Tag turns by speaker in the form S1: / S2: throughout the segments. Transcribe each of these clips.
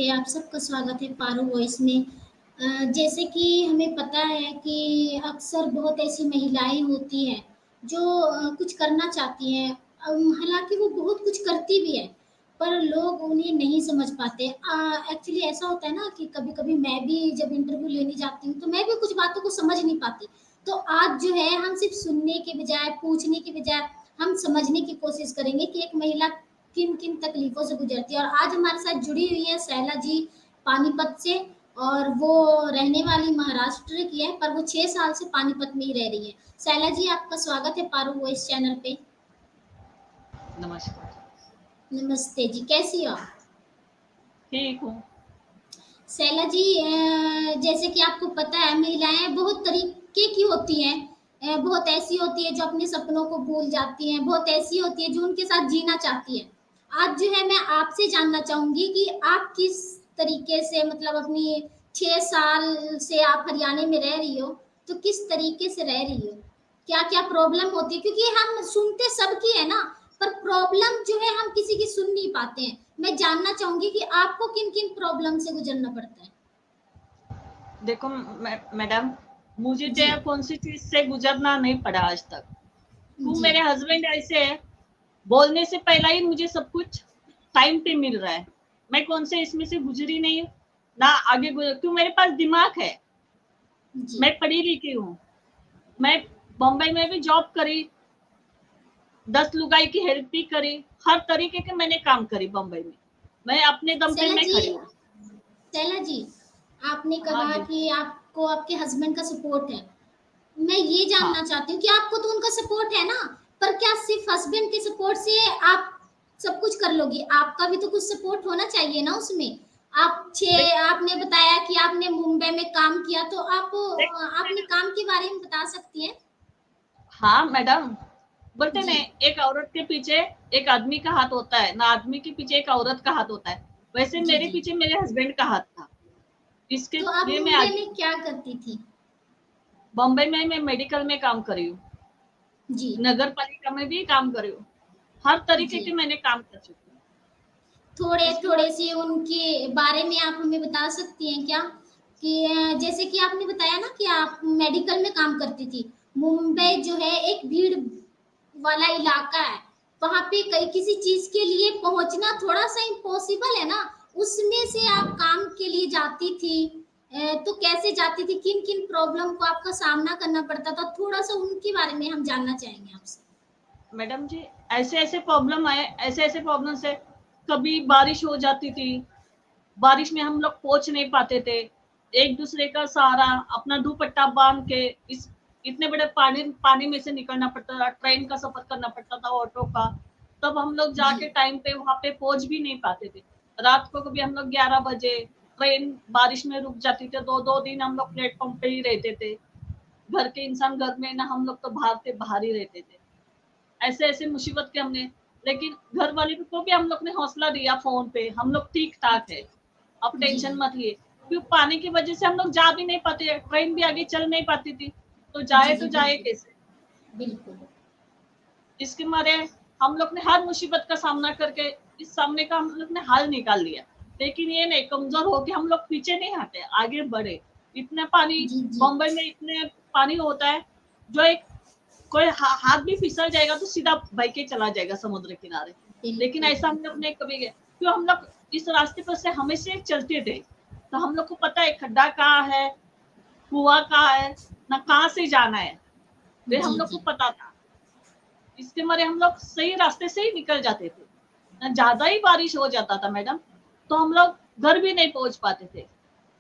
S1: नमस्ते, आप सबका स्वागत है पारो वॉइस में। जैसे कि हमें पता है कि अक्सर बहुत ऐसी महिलाएँ होती हैं, जो कुछ करना चाहती हैं। हालाँकि वो बहुत कुछ करती भी हैं, पर लोग उन्हें नहीं समझ पाते। एक्चुअली ऐसा होता है ना कि कभी-कभी मैं भी जब इंटरव्यू लेने जाती हूँ, तो मैं भी कुछ बातों को समझ नहीं पाती। तो आज जो है हम सिर्फ़ सुनने के बजाय, पूछने के बजाय, हम समझने की कोशिश करेंगे कि एक महिला किन-किन तकलीफ़ों से गुज़रती है। और आज हमारे साथ जुड़ी हुई है सैला जी पानीपत से, और वो रहने वाली महाराष्ट्र की है, पर वो 6 साल से पानीपत में ही रह रही है। सैला जी, आपका स्वागत है पारो वॉइस चैनल पे।
S2: नमस्कार।
S1: नमस्ते जी, कैसी हो आप?
S2: ठीक हूँ।
S1: सैला जी, जैसे कि आपको पता है महिलाएँ बहुत तरीके की होती हैं। बहुत ऐसी होती है जो अपने सपनों को भूल जाती हैं, बहुत ऐसी होती है जो उनके साथ जीना चाहती है। आज जो है मैं आपसे जानना चाहूँगी कि आप किस तरीके से, मतलब अपनी 6 साल से आप हरियाणा में रह रही हो, तो किस तरीके से रह रही हो? क्या-क्या प्रॉब्लम होती है? क्योंकि हम सुनते सबकी है ना, पर प्रॉब्लम जो है हम किसी की सुन नहीं पाते हैं। मैं जानना चाहूँगी कि आपको किन-किन प्रॉब्लम से गुज़रना पड़ता है?
S2: देखो मैडम, मुझे
S1: जी,
S2: तो कौन सी चीज से गुजरना नहीं पड़ा आज तक। क्यों
S1: जी।
S2: मेरे हस्बैंड ऐसे है, बोलने से पहले ही मुझे सब कुछ टाइम पे मिल रहा है। मैं कौन से इसमें से गुजरी नहीं हूँ, ना आगे गुजर। क्यों मेरे पास दिमाग है,
S1: जी।
S2: मैं पढ़ी लिखी हूँ। मैं बम्बई में भी जॉब करी, 10 लुगाई की हेल्प भी करी, हर तरीके के मैंने काम करी बम्बई में। मैं अपने दम पे
S1: सैला
S2: मैं
S1: जी
S2: खड़ी हूँ।
S1: सैला जी, आपने
S2: हाँ
S1: कहा
S2: जी।
S1: कि आपको आपके हस्बैंड का सपोर्ट है। मैं ये
S2: हाँ,
S1: जानना चाहती हूँ कि आपको तो उनका सपोर्ट है ना, पर क्या सिर्फ़ हस्बैंड के सपोर्ट से आप सब कुछ कर लोगी? आपका भी तो कुछ सपोर्ट होना चाहिए ना उसमें। आप
S2: देख
S1: 6 आपने बताया कि आपने मुंबई में काम किया, तो आप
S2: देख
S1: अपने काम के बारे में बता सकती हैं?
S2: हाँ मैडम, बोलते ना,
S1: जी,
S2: एक औरत के पीछे एक आदमी का हाथ होता है ना, आदमी के पीछे एक औरत का हाथ होता है। वैसे
S1: जी,
S2: मेरे
S1: जी।
S2: पीछे मेरे हस्बैंड का हाथ था। इसके
S1: तो आप
S2: लिए मैं
S1: मुंबई
S2: आगे
S1: में क्या करती थी?
S2: बॉम्बे में मैं मेडिकल में काम करी हूँ,
S1: जी,
S2: नगर पालिका में भी काम करी हूँ। हर तरीके
S1: जी।
S2: के मैंने काम कर चुकी हूँ। इसके बाद
S1: थोड़े-थोड़े से उनके बारे में आप हमें बता सकती हैं क्या? कि जैसे कि आपने बताया ना कि आप मेडिकल में काम करती थी। मुंबई जो है एक भीड़ वाला इलाका है। वहाँ पे कई किसी चीज़ के लिए पहुँचना थोड़ा-सा इम्पॉसिबल है ना, उसमें से आप काम के लिए जाती थी। तो कैसे जाती थी? किन-किन प्रॉब्लम को आपका सामना करना पड़ता था? थोड़ा-सा उनके बारे में हम जानना चाहेंगे आपसे।
S2: मैडम जी, ऐसे ऐसे प्रॉब्लम आए, ऐसे ऐसे प्रॉब्लम से कभी बारिश हो जाती थी, बारिश में हम लोग पहुंच नहीं पाते थे। एक दूसरे का सहारा, अपना दुपट्टा बांध के इस इतने बड़े पानी पानी में से निकलना पड़ता था, ट्रेन का सफर करना पड़ता था, ऑटो का। तब हम लोग
S1: जी,
S2: जाके टाइम पे वहां पे पहुंच भी नहीं पाते थे। रात को कभी हम लोग 11 बजे ट्रेन बारिश में रुक जाती थी, 2 2 दिन हम लोग प्लेटफॉर्म पे ही रहते थे। घर के इंसान घर में ना, हम लोग तो बाहर ही रहते थे। ऐसे ऐसे मुसीबत के हमने, लेकिन घर वाले को भी हम लोग ने हौसला दिया फोन पे, हम लोग ठीक ठाक है, आप
S1: जी,
S2: टेंशन
S1: जी।
S2: मत लिए। क्यों पानी की वजह से हम लोग जा भी नहीं पाते, ट्रेन भी आगे चल नहीं पाती थी,
S1: जी, जी,
S2: तो जाए
S1: बिल्कुल,
S2: कैसे।
S1: बिल्कुल।
S2: इसके मारे हम लोग ने हर मुसीबत का सामना करके इस सामने का हम लोग ने हल निकाल लिया। लेकिन ये नहीं कमजोर हो के हम लोग पीछे नहीं हटे, आगे बढ़े। इतना पानी,
S1: जी, जी।
S2: बम्बई में इतने पानी होता है, जो एक कोई हाथ भी फिसल जाएगा तो सीधा बह के चला जाएगा समुद्र किनारे। लेकिन
S1: बिल्कुल,
S2: ऐसा हम लोग
S1: बिल्कुल।
S2: ने कभी गए, क्यों हम लोग इस रास्ते पर से हमेशा चलते थे, तो हम लोग को पता है खड्डा कहाँ है, कुआं कहाँ है, ना कहाँ से जाना है, वे हम
S1: जी,
S2: लोग को
S1: जी।
S2: पता था। इसके मारे हम लोग सही रास्ते से ही निकल जाते थे। ना ज्यादा ही बारिश हो जाता था मैडम, तो हम लोग घर भी नहीं पहुंच पाते थे,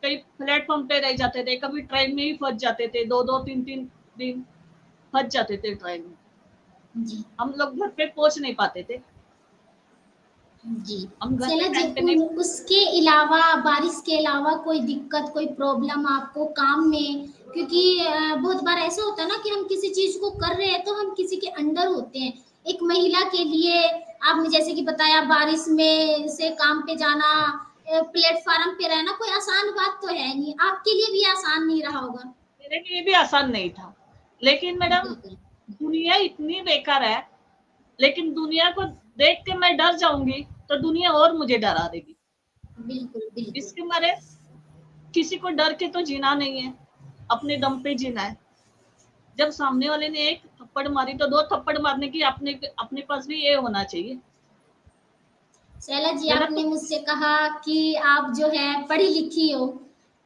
S2: कहीं प्लेटफॉर्म पे रह जाते थे, कभी ट्रेन में ही फंस जाते थे, 2 2 3 3 दिन फंस जाते थे ट्रेन में।
S1: जी,
S2: हम लोग घर पे पहुंच नहीं पाते थे,
S1: जी।
S2: हम घर पे
S1: चला जी,
S2: टाइम पे नहीं।
S1: उसके अलावा, बारिश के अलावा कोई दिक्कत, कोई प्रॉब्लम आपको काम में? क्योंकि बहुत बार ऐसा होता है ना कि हम किसी चीज़ को कर रहे हैं तो हम किसी के अंडर होते हैं। एक महिला के लिए आपने जैसे कि बताया बारिश में से काम पे जाना, प्लेटफ़ॉर्म पे रहना कोई आसान बात तो है नहीं। आपके लिए भी आसान नहीं रहा होगा।
S2: मेरे लिए भी आसान नहीं था, लेकिन मैडम
S1: बिल्कुल।
S2: दुनिया इतनी बेकार है, लेकिन दुनिया को देख के मैं डर जाऊंगी तो दुनिया और मुझे डरा देगी।
S1: बिल्कुल, बिल्कुल।
S2: इसके मारे किसी को डर के तो जीना नहीं है, अपने दम पे जीना है। जब सामने वाले ने एक थप्पड़ मारी तो दो थप्पड़ मारने की अपने अपने पास भी ये होना चाहिए।
S1: शैला जी,
S2: गलत तो
S1: आपने मुझसे कहा कि आप जो है पढ़ी-लिखी हो।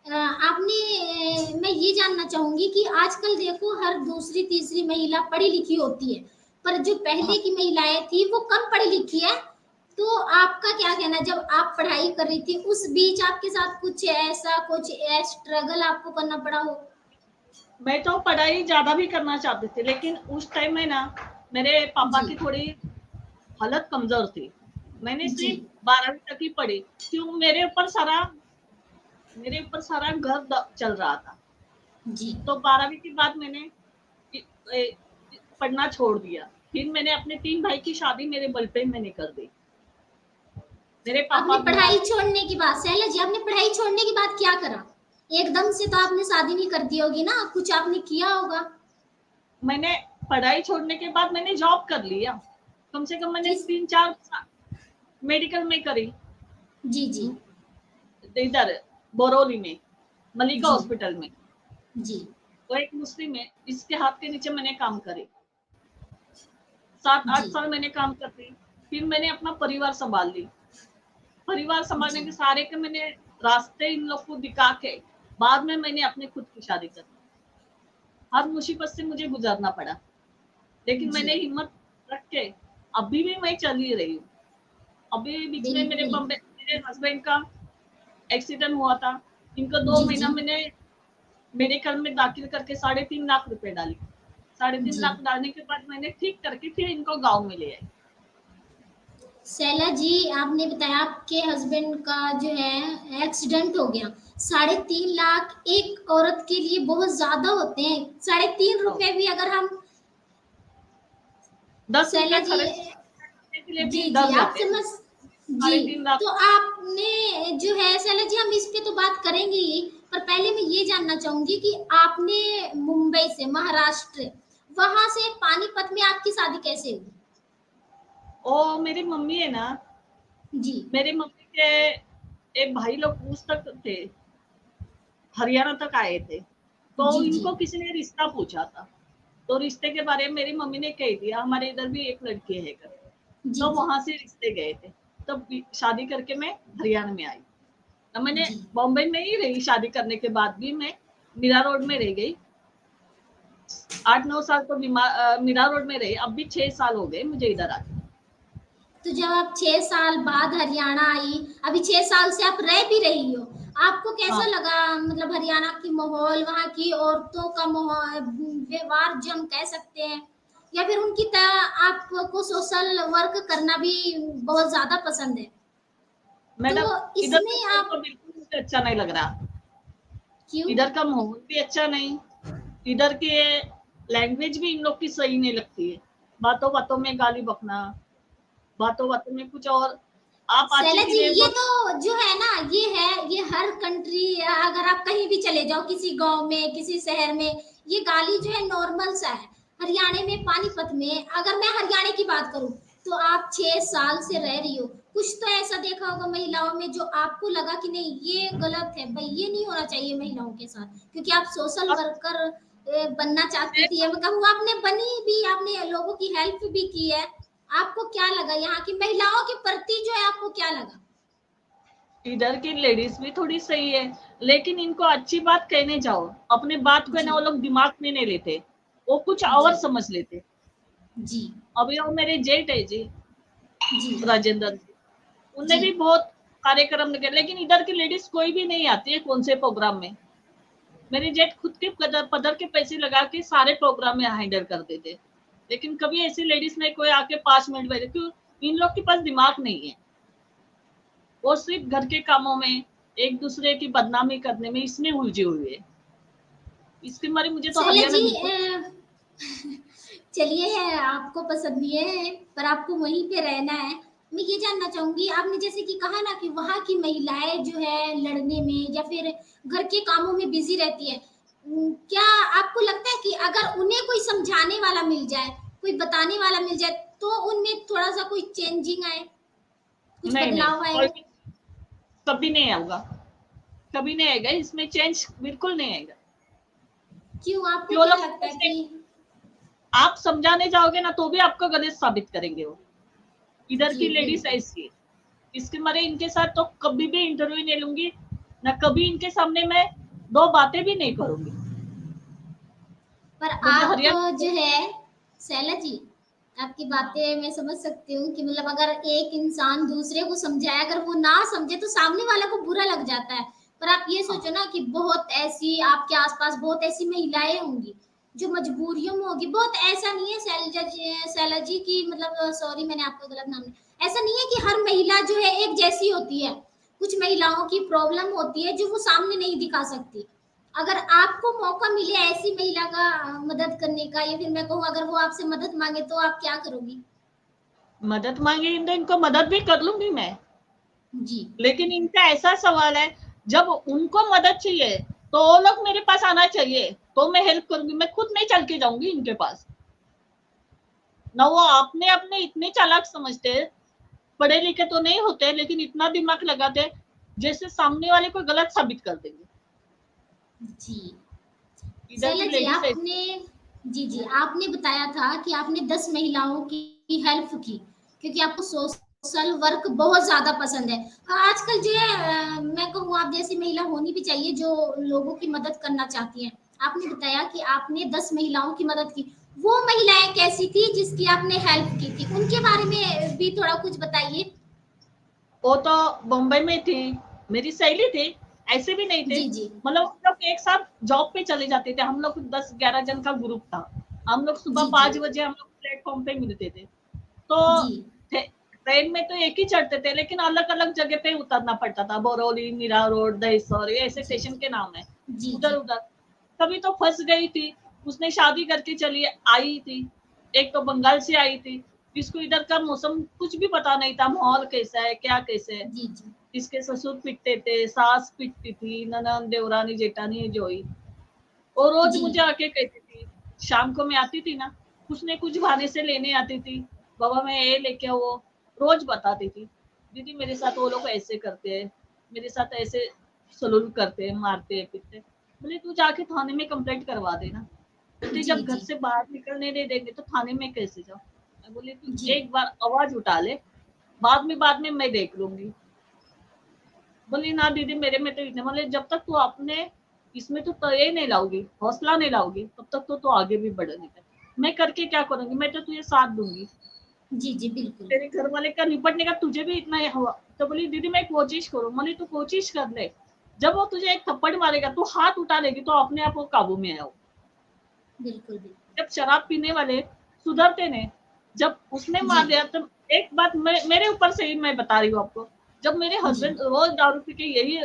S1: मैं ये जानना चाहूँगी कि आजकल देखो हर दूसरी-तीसरी महिला पढ़ी-लिखी होती है, पर जो
S2: हाँ,
S1: पहले की महिलाएँ थी वो कम पढ़ी-लिखी है। तो आपका क्या कहना है जब आप पढ़ाई कर रही थी उस बीच आपके साथ कुछ स्ट्रगल आपको करना पड़ा हो?
S2: मैं तो पढ़ाई ज़्यादा भी करना चाहती थी, लेकिन उस टाइम में ना मेरे पापा
S1: जी,
S2: की थोड़ी हालत कमज़ोर थी। मैंने
S1: जी,
S2: सिर्फ़ 12वीं तक ही पढ़ी, क्यों मेरे ऊपर सारा घर द चल रहा था।
S1: जी।
S2: तो 12वीं के बाद मैंने इ ए पढ़ना छोड़ दिया। फिर मैंने अपने 3 भाई की शादी मेरे बल पे मैंने कर दी। मेरे पापा
S1: आपने
S2: बीमार
S1: पढ़ाई
S2: थे।
S1: छोड़ने की बाद शैला जी आपने पढ़ाई छोड़ने के बाद क्या करा? एकदम से तो आपने शादी नहीं कर दी होगी ना, कुछ आपने किया होगा?
S2: मैंने पढ़ाई छोड़ने के बाद मैंने जॉब कर लिया। कम से कम मैंने
S1: किस
S2: 3-4 सा मेडिकल में करी।
S1: जी, जी,
S2: इधर बरौली में, मलिका
S1: जी,
S2: हॉस्पिटल में।
S1: जी,
S2: वो एक मुस्लिम है, इसके हाथ के नीचे मैंने काम करे। 7-8
S1: जी,
S2: साल मैंने काम कर ली। फिर मैंने अपना परिवार सँभाल ली। परिवार सँभालने
S1: जी,
S2: के सारे के मैंने रास्ते इन लोग को दिखा के, बाद में मैंने अपनी खुद की शादी कर ली। हर मुसीबत से मुझे गुज़रना पड़ा, लेकिन
S1: जी,
S2: मैंने हिम्मत रख के अभी भी मैं चल ही रही हूँ। अभी बीच में
S1: बिल्कुल।
S2: मेरे हस्बैंड का एक्सीडेंट हुआ था। इनको 2
S1: जी,
S2: महीना
S1: जी,
S2: मैंने मेडिकल में दाखिल करके 3.5 लाख रुपए डाले। 3.5
S1: जी।
S2: लाख डालने के बाद मैंने ठीक करके फिर इनको गाँव में ले आई।
S1: शैला जी, आपने बताया आपके हस्बैंड का जो है एक्सीडेंट हो गया। 3.5 लाख एक औरत के लिए बहुत ज़्यादा होते हैं। साढ़े 3
S2: तो
S1: रुपए भी अगर हम
S2: 10
S1: शैला
S2: रुपए
S1: जी
S2: खर्च करने के लिए भी
S1: जी,
S2: डर
S1: जी, आप
S2: जाते हैं।
S1: समझ जी,
S2: 3.5 लाख।
S1: तो आपने जो है शैला जी हम इस पे तो बात करेंगे ही, पर पहले मैं ये जानना चाहूँगी कि आपने मुंबई से महाराष्ट्र, वहाँ से पानीपत में आपकी शादी कैसे हुई?
S2: और मेरी मम्मी है ना,
S1: जी,
S2: मेरी मम्मी के एक भाई लोग उस तक थे, हरियाणा तक आए थे। तो
S1: जी, जी,
S2: इनको किसी ने रिश्ता पूछा था। तो रिश्ते के बारे में मेरी मम्मी ने कह दिया, हमारे इधर भी एक लड़की है करके।
S1: जी,
S2: तो
S1: जी,
S2: वहाँ से रिश्ते गए थे। तब शादी करके मैं हरियाणा में आई। तो मैंने
S1: जी।
S2: बॉम्बे में ही रही, शादी करने के बाद भी मैं मीरा रोड में रह गई। 8-9 साल तो मीरा रोड में रही। अब भी 6 साल हो गए मुझे इधर आके।
S1: तो जब आप 6 साल बाद हरियाणा आई, अभी 6 साल से आप रह भी रही हो, आपको कैसा
S2: हाँ,
S1: लगा मतलब हरियाणा की माहौल, वहाँ की औरतों का व्यवहार जो हम कह सकते हैं या फिर उनकी तरह आपको सोशल वर्क करना भी बहुत ज़्यादा पसंद है? तो
S2: मैडम इधर का
S1: इसमें
S2: माहौल
S1: आप
S2: तो बिल्कुल मुझे अच्छा नहीं लग रहा।
S1: क्यों?
S2: इधर का माहौल भी अच्छा नहीं, इधर के लैंग्वेज भी इन लोग की सही नहीं लगती है। बातों-बातों में गाली बकना, बातों-बातों में कुछ और, आप अच्छे
S1: शैला
S2: के
S1: जी
S2: लिए
S1: ये
S2: बोल।
S1: तो जो है ना ये हर कंट्री अगर आप कहीं भी चले जाओ किसी गांव में किसी शहर में ये गाली जो है नॉर्मल सा है। हरियाणा में पानीपत में अगर मैं हरियाणा की बात करूं तो आप 6 साल से रह रही हो कुछ तो ऐसा देखा होगा महिलाओं में जो आपको लगा कि नहीं ये गलत है भाई ये नहीं होना चाहिए महिलाओं के साथ क्योंकि आप सोशल
S2: अब
S1: वर्कर बनना चाहती
S2: 6
S1: थी मैं कहूँ आपने बनी भी आपने लोगों की हेल्प भी की है आपको क्या लगा यहाँ की महिलाओं के प्रति जो है आपको क्या लगा?
S2: इधर की लेडीज भी थोड़ी सही है, लेकिन इनको अच्छी बात कहने जाओ, अपने बात को है
S1: जी,
S2: ना वो लोग दिमाग में नहीं लेते, वो कुछ
S1: जी,
S2: और समझ लेते।
S1: जी,
S2: अभी वो मेरे जेठ है जी,
S1: जी,
S2: राजेंद्र जी, उनने
S1: जी।
S2: भी बहुत कार्यक्रम किए, लेकिन इधर की लेडीज कोई भी नहीं आती है कौन से प्रोग्राम में। मेरे जेठ खुद के पदर पदर के पैसे लगा के सारे प्रोग्राम में हैंडल कर देते, लेकिन कभी ऐसी लेडीज नहीं कोई आके 5 मिनट बैठे, क्यों? इन लोग के पास दिमाग नहीं है, वो सिर्फ घर के कामों में, एक दूसरे की बदनामी करने में इसमें उलझे हुए है। इसके मारे मुझे तो
S1: शैला
S2: हरियाणा
S1: जी
S2: बिल्कुल।
S1: चलिए आपको पसंद नहीं है पर आपको वहीं पे रहना है। मैं ये जानना चाहूँगी आपने जैसे कि कहा ना कि वहाँ की महिलाएँ जो है लड़ने में या फिर घर के कामों में बिज़ी रहती हैं। क्या आपको लगता है कि अगर उन्हें कोई समझाने वाला मिल जाए, कोई बताने वाला मिल जाए तो उनमें थोड़ा-सा कोई चेंजिंग आए, कुछ
S2: नहीं, नहीं,
S1: बदलाव आए?
S2: कोई भी कभी नहीं आऊंगा, कभी नहीं आएगा, इसमें चेंज बिल्कुल नहीं आएगा।
S1: क्यों, आपको
S2: जो
S1: क्या
S2: लोग
S1: लगता है
S2: सोचते हैं,
S1: कि?
S2: आप समझाने जाओगे ना तो भी आपको गलत साबित करेंगे वो। इधर
S1: जी
S2: की लेडीज
S1: बिल्कुल।
S2: ऐसी है, इसके मारे इनके साथ तो कभी भी इंटरव्यू नहीं लूंगी, ना कभी इनके सामने मैं दो बातें भी नहीं करूंगी।
S1: पर
S2: मुझे
S1: आप
S2: हरियाणा।
S1: जो है शैला जी, आपकी
S2: हाँ,
S1: बातें मैं समझ सकती हूँ कि मतलब अगर एक इंसान दूसरे को समझाए, अगर वो ना समझे तो सामने वाले को बुरा लग जाता है। पर आप ये सोचो
S2: हाँ,
S1: ना कि बहुत ऐसी आपके आसपास बहुत ऐसी महिलाएं होंगी जो मजबूरियों में होगी। बहुत ऐसा नहीं है शैला जी की मतलब, सॉरी मैंने आपका गलत नाम लिया। ऐसा नहीं है कि हर महिला जो है एक जैसी होती है। कुछ महिलाओं की प्रॉब्लम होती है जो वो सामने नहीं दिखा सकती। अगर आपको मौका मिले ऐसी महिला का मदद करने का, या फिर मैं कहूँ अगर वो आपसे मदद मांगे तो आप क्या करोगी?
S2: मदद मांगी तो इनको मदद भी कर लूंगी मैं।
S1: जी
S2: लेकिन इनका ऐसा सवाल है, जब उनको मदद चाहिए तो वो लोग मेरे पास आना चाहिए, तो मैं हेल्प करूंगी। मैं खुद नहीं चल के जाऊंगी इनके पास। ना वो अपने अपने इतने चालाक समझते, पढ़े लिखे तो नहीं होते लेकिन इतना दिमाग लगाते जैसे सामने वाले को गलत साबित कर देंगे।
S1: जी।
S2: इधर
S1: शैला
S2: की
S1: जी
S2: लेडीज ऐसी।
S1: आपने, जी जी आपने बताया था कि आपने 10 महिलाओं की हेल्प की क्योंकि आपको सोशल वर्क बहुत ज्यादा पसंद है। आजकल जो है मैं कहूँ आप जैसी महिला होनी भी चाहिए जो लोगों की मदद करना चाहती हैं। आपने बताया कि आपने 10 महिलाओं की मदद की। वो महिलाएं कैसी थी जिसकी आपने हेल्प की थी, उनके बारे में भी थोड़ा कुछ बताइए।
S2: वो तो बम्बई में थी, मेरी सहेली थी, ऐसे भी नहीं थे।
S1: जी जी
S2: मतलब हम लोग एक साथ जॉब पे चले जाते थे, हम लोग 10-11 जन का ग्रुप था। हम लोग सुबह
S1: जी जी
S2: 5 बजे हम लोग प्लेटफॉर्म पे मिलते थे। तो
S1: जी
S2: ट्रेन में तो एक ही चढ़ते थे लेकिन अलग अलग जगह पे उतरना पड़ता था, बोरोली, मीरा रोड, दहिसर, ये ऐसे
S1: जी
S2: स्टेशन के नाम है।
S1: जी
S2: उधर
S1: जी
S2: उधर कभी तो फंस गई थी, उसने शादी करके चली आई थी, एक तो बंगाल से आई थी। इसको इधर का मौसम कुछ भी पता नहीं था, माहौल कैसा है क्या कैसे है।
S1: जी जी
S2: इसके ससुर पिटते थे, सास पिटती थी, ननद देवरानी जेठानी जोई। और रोज
S1: जी
S2: मुझे आके कहती थी, शाम को मैं आती थी ना, कुछ न कुछ बहाने से लेने आती थी, बाबा मैं ये लेके आओ। रोज बताती थी, दीदी मेरे साथ वो लोग ऐसे करते हैं, मेरे साथ ऐसे सलूल करते हैं, मारते हैं, पीटते हैं। बोले तू जाके थाने में कंप्लेंट करवा देना। बोलते
S1: जी
S2: जब घर
S1: जी
S2: से बाहर निकलने नहीं देंगे तो थाने में कैसे जाओ। मैं बोली तू
S1: जी
S2: एक बार आवाज उठा ले, बाद में मैं देख लूंगी। बोली ना दीदी मेरे में तो इतने, मतलब जब तक तू अपने इसमें तो ये नहीं लाओगी, हौसला नहीं लाओगी, तब तक तो आगे भी बढ़ने का। मैं करके क्या करूंगी, मैं तो तुझे साथ दूंगी,
S1: जी जी बिल्कुल
S2: तेरे घर वाले का निपटने का तुझे भी इतना ही हुआ। तो बोली दीदी मैं कोशिश करूँ। बोली तू कोशिश कर ले, जब वो तुझे एक थप्पड़ मारेगा तू हाथ उठा लेगी तो अपने आप वो काबू में आओ।
S1: बिल्कुल बिल्कुल
S2: जब शराब पीने वाले सुधरते ने, जब उसने
S1: जी
S2: मार दिया तब एक बात मेरे ऊपर से ही मैं बता रही हूँ आपको। जब मेरे
S1: जी
S2: हस्बैंड रोज दारू पी के यही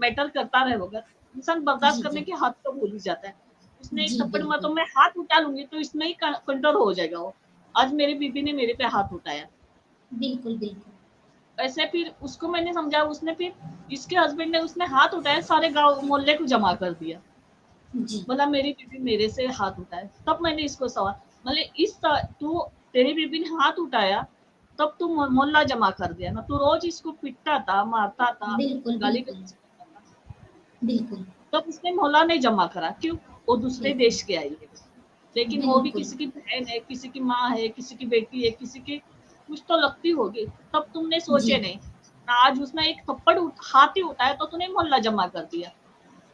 S2: मैटर करता रहेगा, इंसान बर्दाश्त
S1: जी
S2: करने
S1: जी
S2: के हाथ तो भूल ही जाता है। उसने एक
S1: जी
S2: थप्पड़ मारा तो
S1: बिल्कुल
S2: मैं हाथ उठा लूंगी तो इसमें ही कंट्रोल हो जाएगा वो। आज मेरी बीबी ने मेरे पे हाथ उठाया।
S1: बिल्कुल बिल्कुल
S2: ऐसे फिर उसको मैंने समझा, उसने फिर इसके हस्बैंड ने उसने हाथ उठाया, सारे गांव मोहल्ले को जमा कर दिया।
S1: जी
S2: बोला मेरी बीबी मेरे से हाथ उठाए, तब मैंने इसको सवाल, मतलब तू तेरी बीबी ने हाथ उठाया तब तू मोहल्ला जमा कर दिया ना, तू रोज इसको पीटता था, मारता था,
S1: बिल्कुल
S2: गाली
S1: बिल्कुल
S2: गलौज करता था,
S1: बिल्कुल
S2: तब उसने मोहल्ला नहीं जमा करा। क्यों? वो दूसरे
S1: बिल्कुल
S2: देश के आई है, लेकिन वो भी
S1: बिल्कुल
S2: किसी की बहन है, किसी की माँ है, किसी की बेटी है, किसी की कुछ तो लगती होगी। तब तुमने
S1: जी
S2: सोचे नहीं ना, आज उसने एक थप्पड़ हाथ ही उठाया तो तूने मोहल्ला जमा कर दिया।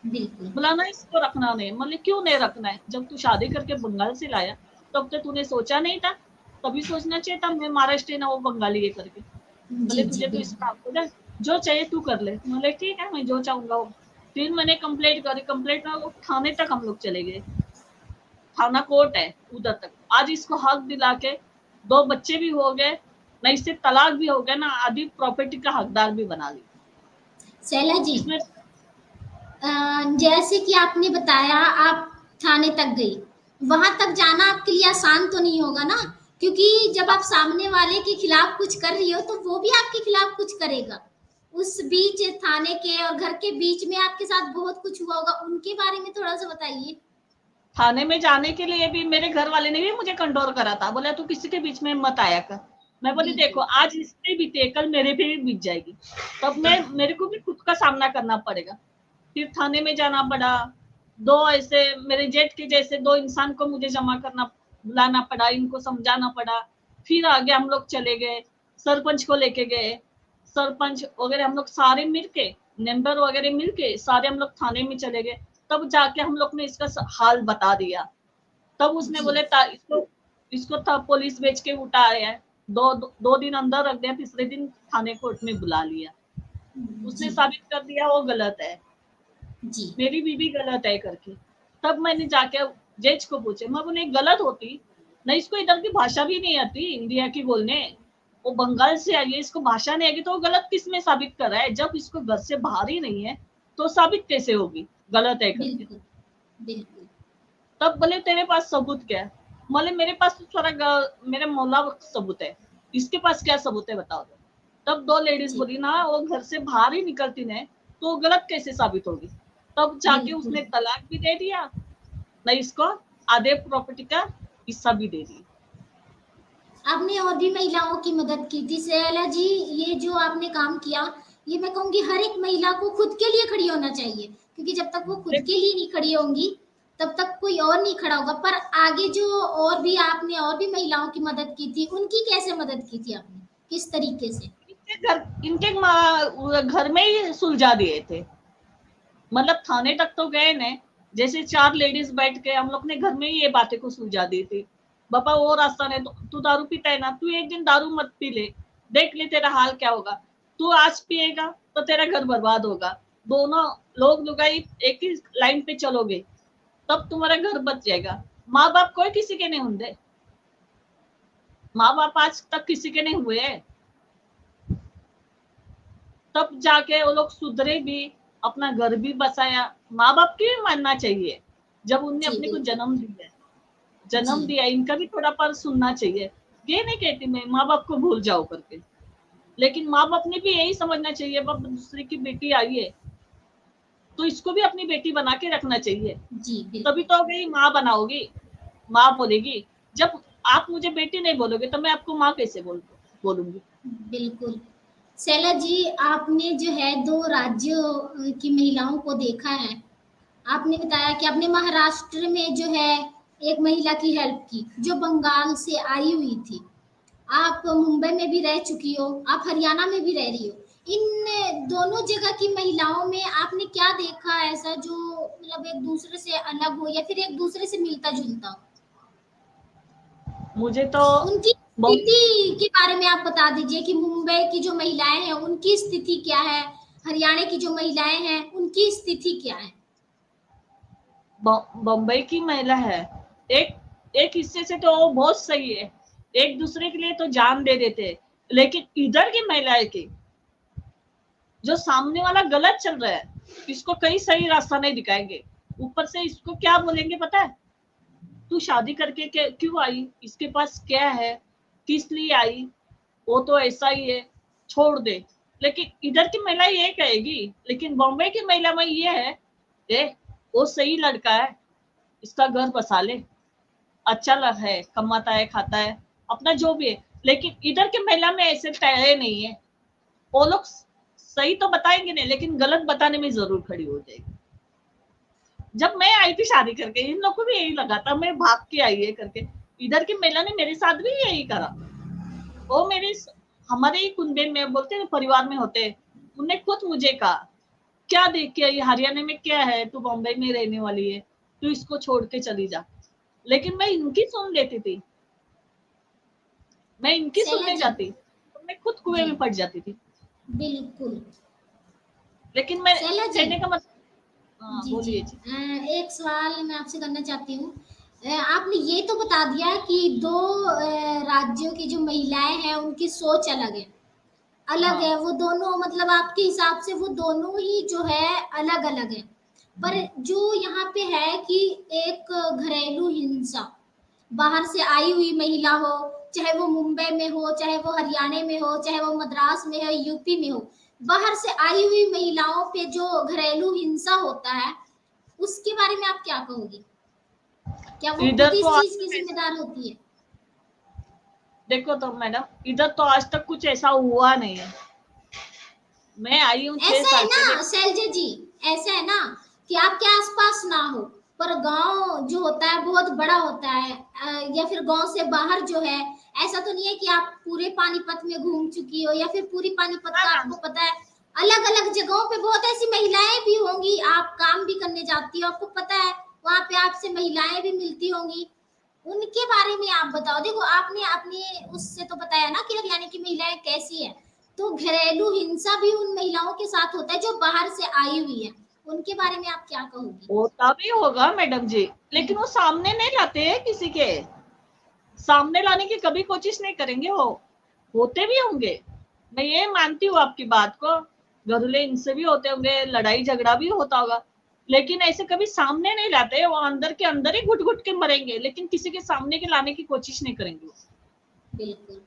S1: बिल्कुल
S2: बोला ना इसको रखना नहीं। मतलब क्यों नहीं रखना है, जब तू शादी करके बंगाल से लाया तब तो तूने सोचा नहीं था, तभी सोचना चाहिए था मैं महाराष्ट्र ना वो बंगाली है करके।
S1: जी
S2: बोले
S1: जी
S2: तुझे तो
S1: बिल्कुल
S2: इसका आपको जा, जो चाहिए तू कर ले। बोले ठीक है मैं जो चाहूंगा वो। फिर मैंने कंप्लेंट करी, कंप्लेंट में वो थाने तक हम लोग चले गए, थाना कोर्ट है उधर तक। आज इसको हक दिला के 2 बच्चे भी हो गए, नहीं से तलाक भी हो गया ना, आधी प्रॉपर्टी का हकदार भी बना ली।
S1: शैला जी,
S2: इसमें
S1: जैसे कि आपने बताया आप थाने तक गई, वहां तक जाना आपके लिए आसान तो नहीं होगा ना, क्योंकि जब आप सामने वाले के खिलाफ कुछ कर रही हो तो वो भी आपके खिलाफ कुछ करेगा। उस बीच थाने के और घर के बीच में आपके साथ बहुत कुछ हुआ होगा, उनके बारे में थोड़ा सा बताइए।
S2: थाने में जाने के लिए भी मेरे घर वाले ने भी मुझे कंट्रोल करा था, बोला तू किसी के बीच में मत आया कर। मैं बोली देखो
S1: बिल्कुल।
S2: आज इस पे बीते कल मेरे पे भी बीत जाएगी, तब मेरे को भी खुद का सामना करना पड़ेगा। फिर थाने में जाना पड़ा, दो ऐसे मेरे जेठ के जैसे दो इंसान को मुझे जमा करना बुलाना पड़ा, इनको समझाना पड़ा। फिर आगे हम लोग चले गए, सरपंच को लेके गए, सरपंच वगैरह हम लोग सारे मिलके, मेंबर वगैरह मिलके सारे हम लोग थाने में चले गए। तब जाके हम लोग ने इसका हाल बता दिया। तब उसने
S1: जी।
S2: बोले इसको इसको तब पुलिस भेज के उठाया है, दो दिन अंदर रख दिया, तीसरे दिन थाने कोर्ट में बुला लिया। उसने
S1: जी।
S2: साबित कर दिया वो गलत है,
S1: जी।
S2: मेरी बीवी गलत है करके। तब मैंने जाके जज को पूछे, मैं बोले गलत होती नहीं, इसको इधर की भाषा भी नहीं आती इंडिया की बोलने, वो बंगाल से आई है, इसको भाषा नहीं आएगी तो वो गलत किस में साबित कर रहा है, जब इसको घर से बाहर ही नहीं है तो साबित कैसे होगी गलत है करके।
S1: बिल्कुल। बिल्कुल।
S2: तब बोले तेरे पास सबूत क्या है? बोले मेरे पास तो थोड़ा मेरे मौला सबूत है, इसके पास क्या सबूत है बताओ। तब दो लेडीज
S1: जी।
S2: बोली ना वो घर से बाहर ही निकलती नहीं तो वो गलत कैसे साबित होगी। तब जाके
S1: बिल्कुल।
S2: उसने तलाक भी दे दिया, नहीं इसको आधे प्रॉपर्टी का हिस्सा भी दे दिया।
S1: आपने और भी महिलाओं की मदद की थी सहेला जी। ये जो आपने काम किया, ये मैं कहूँगी हर एक महिला को खुद के लिए खड़ी होना चाहिए, क्योंकि जब तक वो खुद के लिए नहीं खड़ी होंगी तब तक कोई और नहीं खड़ा होगा। पर आगे जो और भी आपने और भी महिलाओं की मदद की थी, उनकी कैसे मदद की थी आपने, किस तरीके से?
S2: इनके घर में ही सुलझा दिए थे, मतलब थाने तक तो गए नहीं, जैसे चार लेडीज बैठ के हम लोग ने घर में ही ये बातें को सुलझा दी थी। बाबा वो रास्ता नहीं, तू दारू पीता है ना, तू एक दिन दारू मत पी ले, देख ले तेरा हाल क्या होगा। तू आज पिएगा तो तेरा घर बर्बाद होगा, दोनों लोग लुगाई एक ही लाइन पे चलोगे तब तुम्हारा घर बच जाएगा। माँ बाप कोई किसी के नहीं होंगे, माँ बाप आज तक किसी के नहीं हुए। तब जाके वो लोग सुधरे भी, अपना घर भी बसाया। माँ बाप की भी मानना चाहिए, जब उनने
S1: जी।
S2: अपने को
S1: बिल्कुल। जी।
S2: जन्म दिया, इनका भी थोड़ा पर सुनना चाहिए। ये नहीं कहती मैं माँ बाप को भूल जाओ करके, लेकिन माँ बाप ने भी यही समझना चाहिए, बाप दूसरे की बेटी आई है तो इसको भी अपनी बेटी बना के रखना चाहिए।
S1: जी।
S2: तभी
S1: बिल्कुल।
S2: तो गई माँ बनाओगी, माँ बोलेगी। जब आप मुझे बेटी नहीं बोलोगे तो मैं आपको माँ कैसे बोलूंगी।
S1: बिल्कुल। सैला जी, आपने जो है 2 राज्यों की महिलाओं को देखा है। आपने बताया कि आपने महाराष्ट्र में जो है एक महिला की हेल्प की, जो बंगाल से आई हुई थी। आप मुंबई में भी रह चुकी हो, आप हरियाणा में भी रह रही हो। इन दोनों जगह की महिलाओं में आपने क्या देखा ऐसा जो मतलब एक दूसरे से अलग हो या फिर एक दूसरे से मिलता-जुलता हो?
S2: मुझे तो
S1: उनकी स्थिति के बारे में आप बता दीजिए कि मुंबई की जो महिलाएँ हैं, उनकी स्थिति क्या है? हरियाणा की जो महिलाएँ हैं, उनकी स्थिति क्या है?
S2: बम्बई की महिला है, एक एक हिस्से से तो वो बहुत सही है, एक दूसरे के लिए तो जान दे देते, लेकिन इधर की महिलाएं की, जो सामने वाला गलत चल रहा है इसको कहीं सही रास्ता नहीं दिखाएंगे, ऊपर से इसको क्या बोलेंगे पता है, तू शादी करके क्यों आई, इसके पास क्या है, किस लिए आई, वो तो ऐसा ही है, छोड़ दे। लेकिन इधर की महिला ये कहेगी, लेकिन बॉम्बे की महिला में ये है, ए वो सही लड़का है, इसका घर बसा ले, अच्छा लग है, कमाता है खाता है अपना जो भी है। लेकिन इधर के महिला में ऐसे तय नहीं है, वो लोग सही तो बताएंगे नहीं लेकिन गलत बताने में जरूर खड़ी हो जाएगी। जब मैं आई थी शादी करके इन लोग को भी यही लगा था मैं भाग के आई है करके, इधर की महिला ने मेरे साथ भी यही करा। वो मेरे हमारे ही कुंबे में बोलते हैं परिवार में होते, उनने खुद मुझे कहा क्या देख के आई, हरियाणा में क्या है, तू बॉम्बे में रहने वाली है, तू इसको छोड़ के चली जा। लेकिन मैं इनकी सुन लेती थी, मैं इनकी
S1: सैला
S2: सुनने
S1: जी।
S2: जाती तो मैं खुद कुएं
S1: जी।
S2: में पड़ जाती थी।
S1: बिल्कुल।
S2: लेकिन मैं
S1: सैला जी।
S2: कहने का मतलब, हाँ
S1: जी, जी।
S2: बोलिए जी।
S1: एक सवाल मैं आपसे करना चाहती हूँ। आपने ये तो बता दिया कि 2 राज्यों की जो महिलाएँ हैं, उनकी सोच अलग है। अलग
S2: हाँ
S1: है, वो दोनों मतलब आपके हिसाब से वो दोनों ही जो है अलग-अलग हैं। पर जो यहाँ पे है कि एक घरेलू हिंसा, बाहर से आई हुई महिला हो, चाहे वो मुंबई में हो, चाहे वो हरियाणा में हो, चाहे वो मद्रास में हो, यूपी में हो, बाहर से आई हुई महिलाओं पे जो घरेलू हिंसा होता है, उसके बारे में आप क्या कहोगी? क्या वो खुद
S2: इधर तो
S1: इस चीज़ की
S2: आज
S1: ज़िम्मेदार होती है?
S2: देखो तो मैडम, इधर तो आज तक कुछ ऐसा हुआ नहीं है। मैं आई हूँ छह
S1: ऐसा है
S2: साल से,
S1: ना शैलजा जी, ऐसा है ना कि आपके आसपास ना हो, पर गांव जो होता है बहुत बड़ा होता है, या फिर गांव से बाहर जो है, ऐसा तो नहीं है कि आप पूरे पानीपत में घूम चुकी हो या फिर पूरी पानीपत
S2: ना
S1: का
S2: ना
S1: आपको पता है। अलग अलग जगहों पे बहुत ऐसी महिलाएं भी होंगी, आप काम भी करने जाती हो, आपको पता है वहां पे आपसे महिलाएं भी मिलती होंगी, उनके बारे में आप बताओ। देखो आपने अपने उससे तो बताया ना कि हरियाणा की महिलाएं कैसी है, तो घरेलू हिंसा भी उन महिलाओं के साथ होता है जो बाहर से आई हुई है, उनके बारे में आप क्या कहोगी?
S2: होता भी होगा मैडम जी, लेकिन वो सामने नहीं लाते हैं, किसी के सामने लाने की कभी कोशिश नहीं करेंगे वो। होते भी होंगे, मैं ये मानती हूँ आपकी बात को, घरेलू इनसे भी होते होंगे, लड़ाई झगड़ा भी होता होगा, लेकिन ऐसे कभी सामने नहीं लाते। वो अंदर के अंदर ही घुट घुट के मरेंगे, लेकिन किसी के सामने के लाने की कोशिश नहीं करेंगे।
S1: बिल्कुल।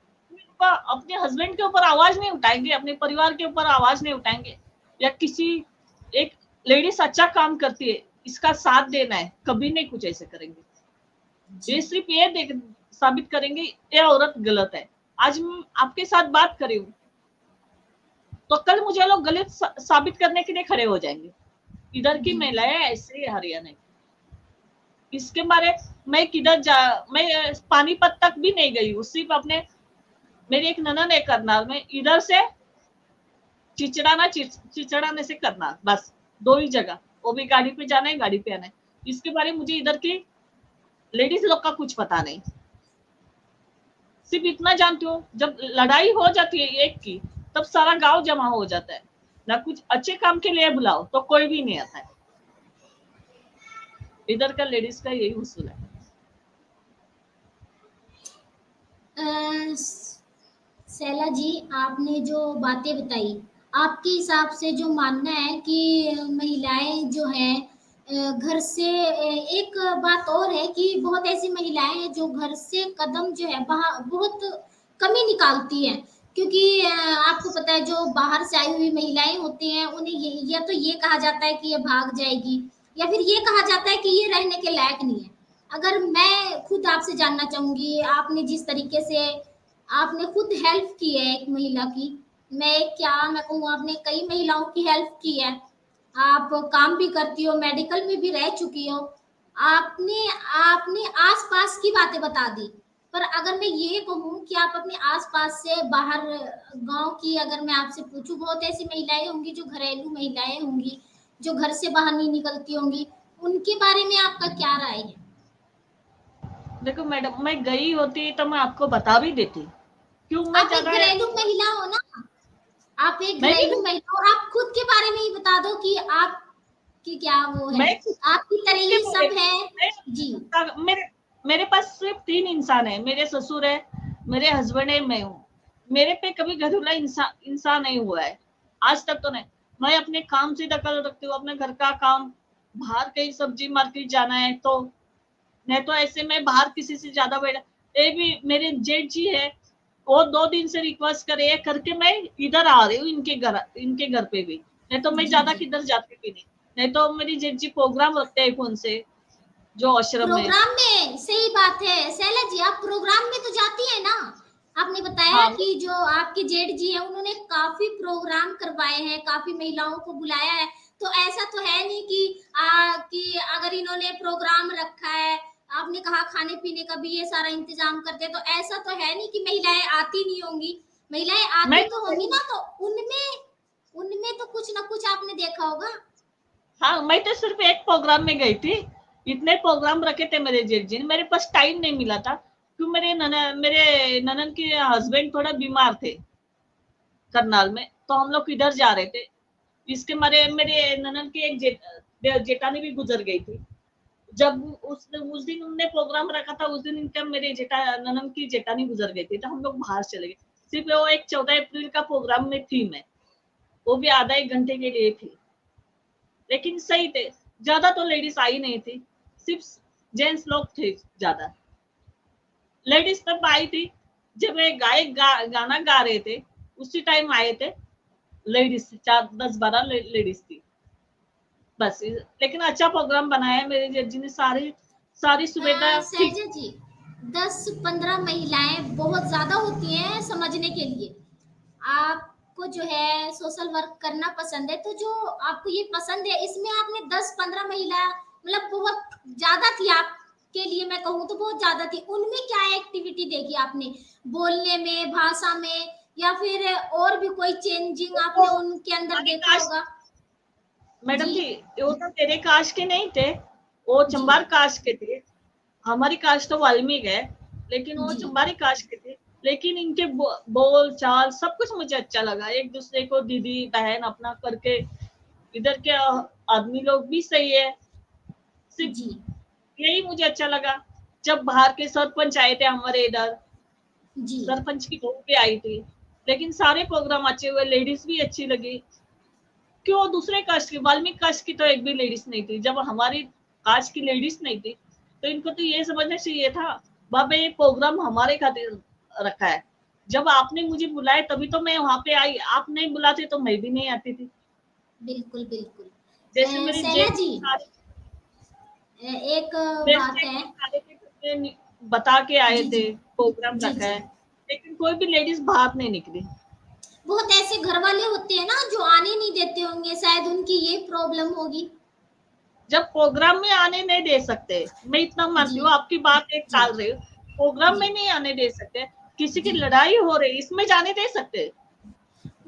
S2: अपने हस्बैंड के ऊपर आवाज नहीं उठाएंगे, अपने परिवार के ऊपर आवाज नहीं उठाएंगे, या किसी एक लेडीज अच्छा काम करती है इसका साथ देना है, कभी नहीं कुछ ऐसे करेंगे।
S1: जी।
S2: ये सिर्फ ये देख साबित करेंगे ये औरत गलत है। आज मैं आपके साथ बात करी हूँ, तो कल मुझे लोग गलत साबित करने के लिए खड़े हो जाएंगे। इधर की
S1: जी।
S2: महिलाएं ऐसे ही हरियाणा की। इसके बारे मैं किधर जा, मैं पानीपत तक भी नहीं गई हूँ, सिर्फ अपने मेरी एक ननद है करनाल में, इधर से चिचड़ाने से करनाल, बस दो ही जगह, वो भी गाड़ी पे जाना है गाड़ी पे आना है। इसके बारे में मुझे इधर की लेडीज लोग का कुछ पता नहीं। सिर्फ इतना जानती हूँ, जब लड़ाई हो जाती है एक की, तब सारा गांव जमा हो जाता है, ना कुछ अच्छे काम के लिए बुलाओ तो कोई भी नहीं आता है। इधर का लेडीज का यही उसूल है।
S1: शैला जी, आपने जो बातें बताई, आपके हिसाब से जो मानना है कि महिलाएं जो है घर से, एक बात और है कि बहुत ऐसी महिलाएं हैं जो घर से कदम जो है बाहर बहुत कमी निकालती हैं, क्योंकि आपको पता है जो बाहर से आई हुई महिलाएं होती हैं उन्हें ये, या तो ये कहा जाता है कि ये भाग जाएगी, या फिर ये कहा जाता है कि ये रहने के लायक नहीं है। अगर मैं खुद आपसे जानना चाहूंगी, आपने जिस तरीके से आपने खुद हेल्प की है एक महिला की, मैं कहूँ आपने कई महिलाओं की हेल्प की है, आप काम भी करती हो, मेडिकल में भी रह चुकी हो, आपने आपने आसपास की बातें बता दी, पर अगर मैं ये कहूँ कि आप अपने आसपास से बाहर गांव की अगर मैं आपसे पूछूं, बहुत ऐसी महिलाएं होंगी जो घरेलू महिलाएं होंगी जो घर से बाहर नहीं निकलती होंगी, उनके बारे में आपका क्या राय है?
S2: देखो मैडम, मैं गई होती तो मैं आपको बता भी देती, क्यों मैं
S1: आप एक
S2: ज्यादा।
S1: घरेलू महिला हो ना, आप एक
S2: मैं भी
S1: घरेलू महिला और आप खुद के बारे में ही बता दो कि आपकी क्या वो है,
S2: मैं
S1: आपकी तरह
S2: खुद के
S1: ही
S2: बारे
S1: सब है। जी।
S2: मेरे मेरे पास सिर्फ 3 इंसान है, मेरे ससुर है, मेरे हस्बैंड है, मैं हूँ। मेरे पे कभी घरेलू इंसान नहीं हुआ है, आज तक तो नहीं। मैं अपने काम से दखल रखती हूँ, अपने घर का काम, बाहर कहीं सब्जी मार्केट जाना है तो, नहीं तो ऐसे में बाहर किसी से ज्यादा बैठा। ये भी मेरे जेठ जी है, वो 2 दिन से रिक्वेस्ट करे ये करके मैं इधर आ रही हूँ इनके घर पे भी, नहीं तो मैं
S1: जी।
S2: ज्यादा
S1: जी।
S2: किधर जाती भी नहीं। नहीं तो मेरी जेठ जी प्रोग्राम रखते हैं कौन से, जो आश्रम में।
S1: प्रोग्राम में सही बात है शैला जी, आप प्रोग्राम में तो जाती है ना, आपने बताया
S2: हाँ
S1: कि जो आपके जेठ जी हैं उन्होंने काफी प्रोग्राम करवाए हैं, काफी महिलाओं को बुलाया है, तो ऐसा तो है नहीं कि अगर इन्होंने प्रोग्राम रखा है, आपने कहा खाने पीने का भी ये सारा इंतजाम करते हैं, तो ऐसा तो है नहीं कि महिलाएं आती नहीं होंगी, महिलाएं
S2: मैं
S1: आती तो होंगी ना, तो उनमें उनमें तो कुछ ना कुछ आपने देखा होगा।
S2: हाँ, मैं तो सिर्फ एक प्रोग्राम में गई थी। इतने प्रोग्राम रखे थे मेरे जेठ जी ने, मेरे पास टाइम नहीं मिला था, क्यों मेरे ननन के हस्बैंड थोड़ा बीमार थे करनाल में, तो हम लोग इधर जा रहे थे। इसके मारे मेरे ननन की एक जेठानी भी गुजर गई थी। जब उस दिन उनने प्रोग्राम रखा था, उस दिन इनका मेरे ननन की जेठानी गुजर गई थी, तो हम लोग बाहर चले गए। सिर्फ वो एक 14 अप्रैल का प्रोग्राम में थी मैं, वो भी आधा 1 घंटे के लिए थी, लेकिन सही थे। ज्यादा तो लेडीज आई नहीं थी, सिर्फ जेंट्स लोग थे ज्यादा। लेडीज तब आई थी जब वे गाना गा रहे थे, उसी टाइम आए थे। लेडीज 4 10 12 लेडीज थी बस। लेकिन अच्छा प्रोग्राम बनाया मेरे जज जी ने, सारी सारी सुविधा ठीक।
S1: शैलजा जी, 10-15 महिलाएं बहुत ज्यादा होती हैं समझने के लिए। आपको जो है सोशल वर्क करना पसंद है, तो जो आपको ये पसंद है, इसमें आपने 10-15 महिला मतलब बहुत ज्यादा थी आपके लिए, मैं कहूँ तो बहुत ज्यादा थी। उनमें क्या एक्टिविटी देखी आपने, बोलने में, भाषा में, या फिर और भी कोई चेंजिंग
S2: तो
S1: आपने उनके अंदर
S2: हमारी
S1: देखा
S2: कास्ट,
S1: होगा?
S2: मैडम
S1: जी
S2: जी, वो तो तेरे कास्ट के नहीं थे, वो
S1: जी
S2: चंबार कास्ट के थे। हमारी कास्ट तो वाल्मीकि है, लेकिन वो
S1: जी
S2: चंबारी कास्ट के थे। लेकिन इनके बोल चाल सब कुछ मुझे अच्छा लगा, एक दूसरे को दीदी बहन अपना करके। इधर के आदमी लोग भी सही है, सिर्फ
S1: जी
S2: यही मुझे अच्छा लगा। जब बाहर के सरपंच आए थे हमारे इधर,
S1: जी
S2: सरपंच की बहू भी आई थी, लेकिन सारे प्रोग्राम अच्छे हुए, लेडीज भी अच्छी लगी। क्यों दूसरे कास्ट की, वाल्मीकि कास्ट की तो एक भी लेडीज नहीं थी। जब हमारी कास्ट की लेडीज नहीं थी, तो इनको तो ये समझना चाहिए था, बाबा ये प्रोग्राम हमारे खातिर रखा है। जब आपने मुझे बुलाया तभी तो मैं वहां पे आई, आप नहीं बुलाते तो मैं भी नहीं आती थी।
S1: बिल्कुल बिल्कुल।
S2: जैसे मेरे
S1: शैला
S2: जेठ
S1: जी,
S2: सारे,
S1: एक
S2: जैसे
S1: बात
S2: जेठ
S1: है।
S2: सारे के घर में बता के आए
S1: जी जी
S2: थे प्रोग्राम
S1: जी
S2: रखा
S1: जी।
S2: है, लेकिन कोई भी लेडीज बाहर नहीं निकली।
S1: बहुत ऐसे घर वाले होते हैं ना जो आने नहीं देते होंगे, शायद उनकी ये प्रॉब्लम होगी।
S2: जब प्रोग्राम में आने नहीं दे सकते, मैं इतना मानती
S1: जी
S2: हूँ, आपकी बात एक
S1: जी
S2: टाल रही हूँ, प्रोग्राम
S1: जी
S2: में नहीं आने दे सकते, किसी की
S1: जी।
S2: लड़ाई हो रही इसमें जाने दे सकते।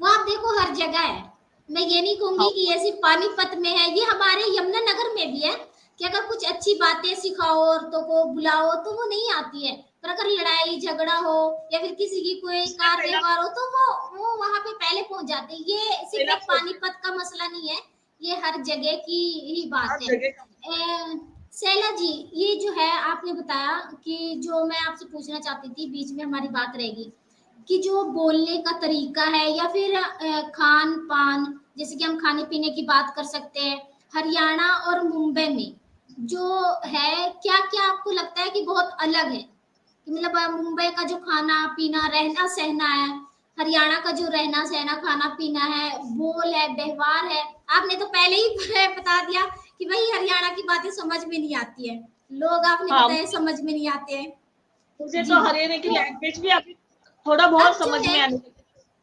S1: वो आप देखो हर जगह है। मैं ये नहीं कहूंगी
S2: हाँ,
S1: कि ये सिर्फ पानीपत में है, ये हमारे यमुनानगर में भी है कि अगर कुछ अच्छी बातें सिखाओ, औरतों को बुलाओ, तो वो नहीं आती है। पर अगर लड़ाई झगड़ा हो या फिर किसी की कोई
S2: इससे
S1: कार
S2: पहला
S1: व्यवहार हो, तो वो वहां पे पहले पहुंच जाते हैं। ये सिर्फ
S2: पहला
S1: एक
S2: प्रोग्राम
S1: पानीपत का मसला नहीं है, ये हर जगह की ही
S2: हर
S1: बात है।
S2: जगह का।
S1: शैला जी, ये जो है आपने बताया कि जो मैं आपसे पूछना चाहती थी, बीच में हमारी बात रहेगी कि जो बोलने का तरीका है या फिर खान-पान, जैसे कि हम खाने-पीने की बात कर सकते हैं, हरियाणा और मुंबई में जो है, क्या-क्या आपको लगता है कि बहुत अलग है? कि मतलब मुंबई का जो खाना-पीना, रहना-सहना है, हरियाणा का जो रहना-सहना, खाना-पीना है, बोल है, व्यवहार है। आपने तो पहले ही बता दिया कि भई हरियाणा की बातें समझ में नहीं आती है। लोग आपने
S2: हाँ,
S1: बताया समझ में नहीं आते हैं।
S2: मुझे
S1: जी,
S2: तो हरियाणा की
S1: तो
S2: लैंग्वेज भी अभी थोड़ा
S1: अब
S2: बहुत
S1: जो
S2: समझ
S1: है,
S2: में आने लगी।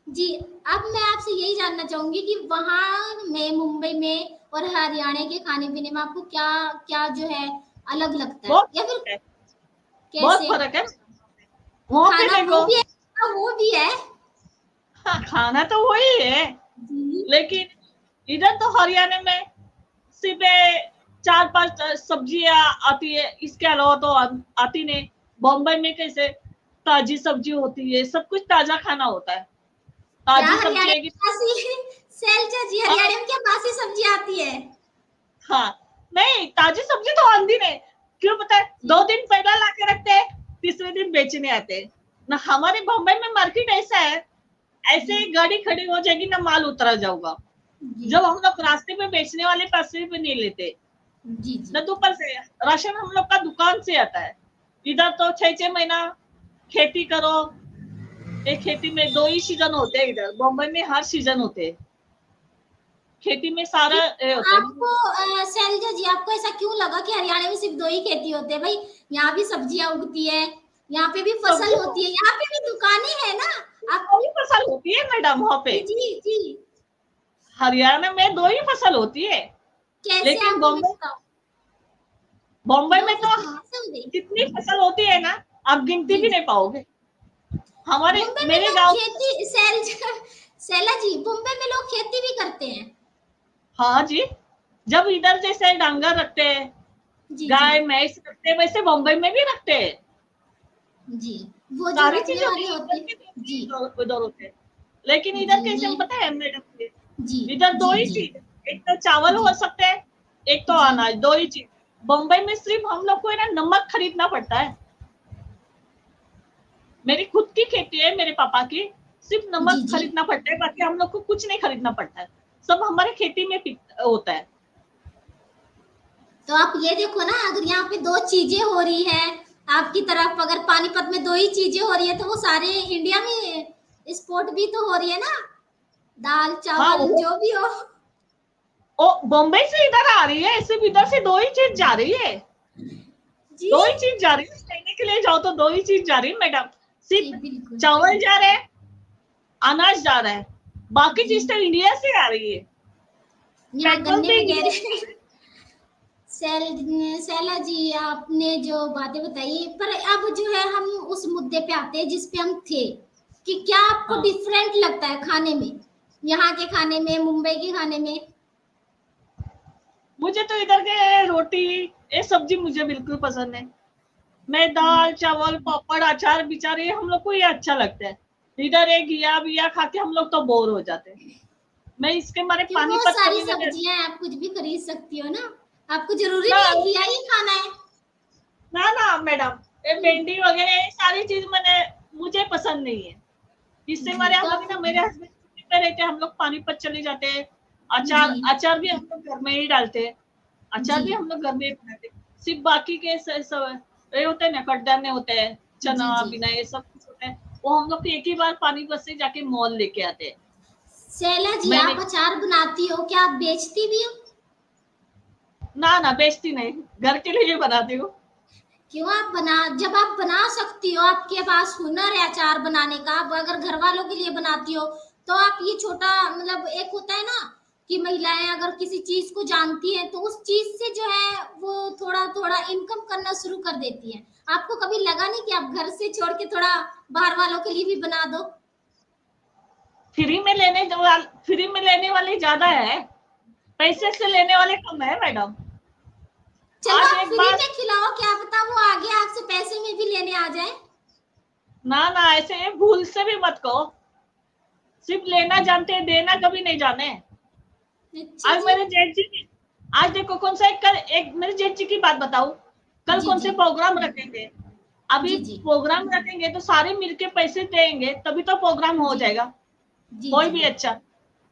S1: जी, अब मैं आपसे यही जानना चाहूँगी कि वहाँ में, मुंबई में और हरियाणा के खाने-पीने में आपको क्या-क्या जो है अलग लगता है?
S2: बहुत
S1: या फिर
S2: फर्क है, बहुत
S1: कैसे?
S2: फर्क है। वहां पे
S1: खाना वो
S2: देखो,
S1: भी है, वो भी है।
S2: हाँ, खाना तो वही है,
S1: जी,
S2: लेकिन इधर तो हरियाणा में सिर्फ 4-5 सब्जियां आती है, इसके अलावा तो आती नहीं। बॉम्बे में कैसे ताजी सब्जी होती है, सब कुछ ताजा खाना होता है,
S1: क्या
S2: ताजी सब्जी
S1: हरियाणा
S2: है
S1: में बासी शैलजा जी,
S2: हाँ,
S1: हरियाणा में क्या बासी सब्जी आती है?
S2: हाँ, नहीं ताजी सब्जी तो आंधी नहीं। क्यों पता है,
S1: जी,
S2: 2 दिन पहला ला के रखते हैं, तीसरे दिन बेचने आते हैं ना। हमारे बॉम्बे में मार्केट ऐसा है, ऐसे
S1: जी,
S2: ही गाड़ी खड़ी हो जाएगी ना, माल उतरा जाऊंगा।
S1: जी,
S2: जब हम लोग रास्ते में बेचने वाले पैसे भी नहीं लेते,
S1: जी, जी।
S2: न तो ऊपर से राशन हम लोग का दुकान से आता है। इधर तो 6-6 महीना खेती करो, एक खेती में 2 ही सीजन होते हैं, इधर बॉम्बे में हर सीजन होते हैं, खेती में
S1: क्यों
S2: सारा होता
S1: आपको
S2: है।
S1: शैलजा जी, आपको ऐसा क्यों लगा कि हरियाणा में सिर्फ 2 ही खेती होते हैं? भई यहाँ भी सब्जियाँ उगती है, यहाँ पे भी फसल
S2: सब्जी तो
S1: होती है, यहाँ पे भी दुकानें हैं ना। आप
S2: 2 ही फसल होती है मैडम वहां पे।
S1: जी, जी, जी।
S2: हरियाणा में 2 ही फसल होती है,
S1: कैसे
S2: लेकिन
S1: आप हमें
S2: बॉम्बे
S1: बताओ?
S2: बॉम्बे
S1: 2
S2: में तो
S1: फसल कैसे हो गई?
S2: कितनी फसल होती है ना, आप गिनती
S1: जी,
S2: भी
S1: जी।
S2: नहीं पाओगे। हमारे
S1: मुंबई में
S2: मेरे
S1: लोग
S2: गांव,
S1: खेती शैला जी, मुंबई में लोग खेती भी करते हैं।
S2: हाँ जी, जब इधर जैसे डांगर रखते हैं,
S1: जी, जी,
S2: गाय भैंस रखते हैं, वैसे बॉम्बे में भी रखते हैं।
S1: जी। वो जो
S2: सारी
S1: रखने
S2: चीजें
S1: वाले
S2: इधर
S1: होते
S2: की
S1: हैं।
S2: तरफ
S1: जी,
S2: उधर होते हैं, लेकिन इधर
S1: जी,
S2: कैसे हम
S1: नहीं।
S2: पता है मैडम जी,
S1: जी,
S2: इधर दो
S1: जी,
S2: ही
S1: जी,
S2: चीज, एक तो चावल
S1: जी,
S2: हो सकते हैं, एक तो
S1: जी,
S2: अनाज, 2 ही चीज। बम्बई में सिर्फ हम लोग को है ना नमक खरीदना पड़ता है। मेरी खुद की खेती है मेरे पापा की, सिर्फ
S1: जी,
S2: नमक
S1: जी।
S2: खरीदना पड़ता है, बाकी हम लोग को कुछ नहीं खरीदना पड़ता है, सब हमारे खेती में होता है।
S1: तो आप ये देखो ना, अगर यहाँ पे 2 चीज़ें हो रही है, आपकी तरफ अगर पानीपत में 2 ही चीज़ें हो रही है, तो वो सारे इंडिया में एक्सपोर्ट भी तो हो रही है ना,
S2: हाँ,
S1: दाल-चावल
S2: वो
S1: जो भी हो।
S2: बॉम्बे से इधर आ रही है, सिर्फ इधर से 2 ही चीज जा रही है।
S1: जी,
S2: दो ही चीज जा रही है, लेने के लिए जाओ तो दो ही चीज जा रही है मैडम,
S1: जी,
S2: सिर्फ
S1: बिल्कुल।
S2: चावल जा रहे हैं, अनाज जा रहा है, बाकी
S1: जी,
S2: चीज तो इंडिया से आ रही है,
S1: यहाँ
S2: पेट्रोल
S1: गन्ने
S2: भी इंडिया से आ
S1: वगैरह।
S2: रहा है।
S1: सैल सैला जी, आपने जो बातें बताई, पर अब जो है हम उस मुद्दे पे आते हैं जिस पे हम थे, कि क्या आपको
S2: हाँ,
S1: डिफरेंट लगता है खाने में, यहाँ के खाने में, मुंबई के खाने में?
S2: मुझे तो इधर के रोटी, ये सब्जी मुझे बिल्कुल पसंद है। मैं दाल चावल पापड़ अचार बिचार ये हम लोग को ये अच्छा लगता है। इधर ये घिया बिया खा के हम लोग तो बोर हो जाते हैं। मैं इसके मारे
S1: क्यों, बहुत
S2: पानीपत
S1: सारी
S2: कभी मैंने
S1: सब्जियां हैं, आप कुछ भी खरीद सकती हो ना, आपको जरूरी
S2: ना
S1: नहीं है घिया ही खाना है।
S2: ना मैडम, ये भिंडी वगैरह ये सारी चीज मैंने मुझे पसंद नहीं है। इससे
S1: जी,
S2: हमारे
S1: तो
S2: हम लोग
S1: आप,
S2: ना, मेरे हस्बैंड छुट्टी पे रहते हैं, हम लोग पानीपत चले जाते हैं।
S1: जी,
S2: अचार अचार भी हम लोग घर में ही डालते हैं। अचार
S1: जी,
S2: भी हम लोग घर में ही बनाते हैं। सिर्फ बाकी के ये होते हैं ना, कटदाने होते हैं,
S1: जी,
S2: चना
S1: जी।
S2: बिना ये सब कुछ होता है, वो हम लोग एक ही बार पानीपत से जाके मॉल लेके आते हैं।
S1: सैला जी,
S2: मैंने
S1: आप अचार बनाती हो, क्या आप बेचती भी हो?
S2: ना बेचती नहीं, घर के लिए बनाती हूँ।
S1: क्यों, आप बना, जब आप बना सकती हो, आपके पास हुनर है अचार बनाने का, आप अगर घर वालों के लिए बनाती हो, तो आप ये छोटा, मतलब एक होता है ना कि महिलाएं अगर किसी चीज को जानती हैं तो उस चीज से जो है वो थोड़ा थोड़ा इनकम करना शुरू कर देती हैं। आपको कभी लगा नहीं कि आप घर से छोड़ के थोड़ा बाहर वालों के लिए भी बना दो?
S2: फ्री में लेने वाले ज्यादा है, पैसे से लेने वाले कम है मैडम।
S1: चलो
S2: आज
S1: आप
S2: एक
S1: फ्री
S2: बार
S1: में खिलाओ, क्या पता वो आगे आपसे पैसे में भी लेने आ जाए।
S2: ना ऐसे भूल से भी मत कहो, सिर्फ लेना जानते हैं, देना कभी नहीं जाने।
S1: अच्छा
S2: आज
S1: जी।
S2: मेरे जेठ जी ने, आज देखो कौन सा एक मेरे जेठ जी की बात बताऊं, कल
S1: जी,
S2: कौन
S1: जी,
S2: से प्रोग्राम रखेंगे। अभी
S1: जी, जी,
S2: प्रोग्राम रखेंगे तो सारे मिलके पैसे देंगे तभी तो प्रोग्राम हो
S1: जी,
S2: जाएगा,
S1: जी,
S2: कोई
S1: जी,
S2: भी अच्छा।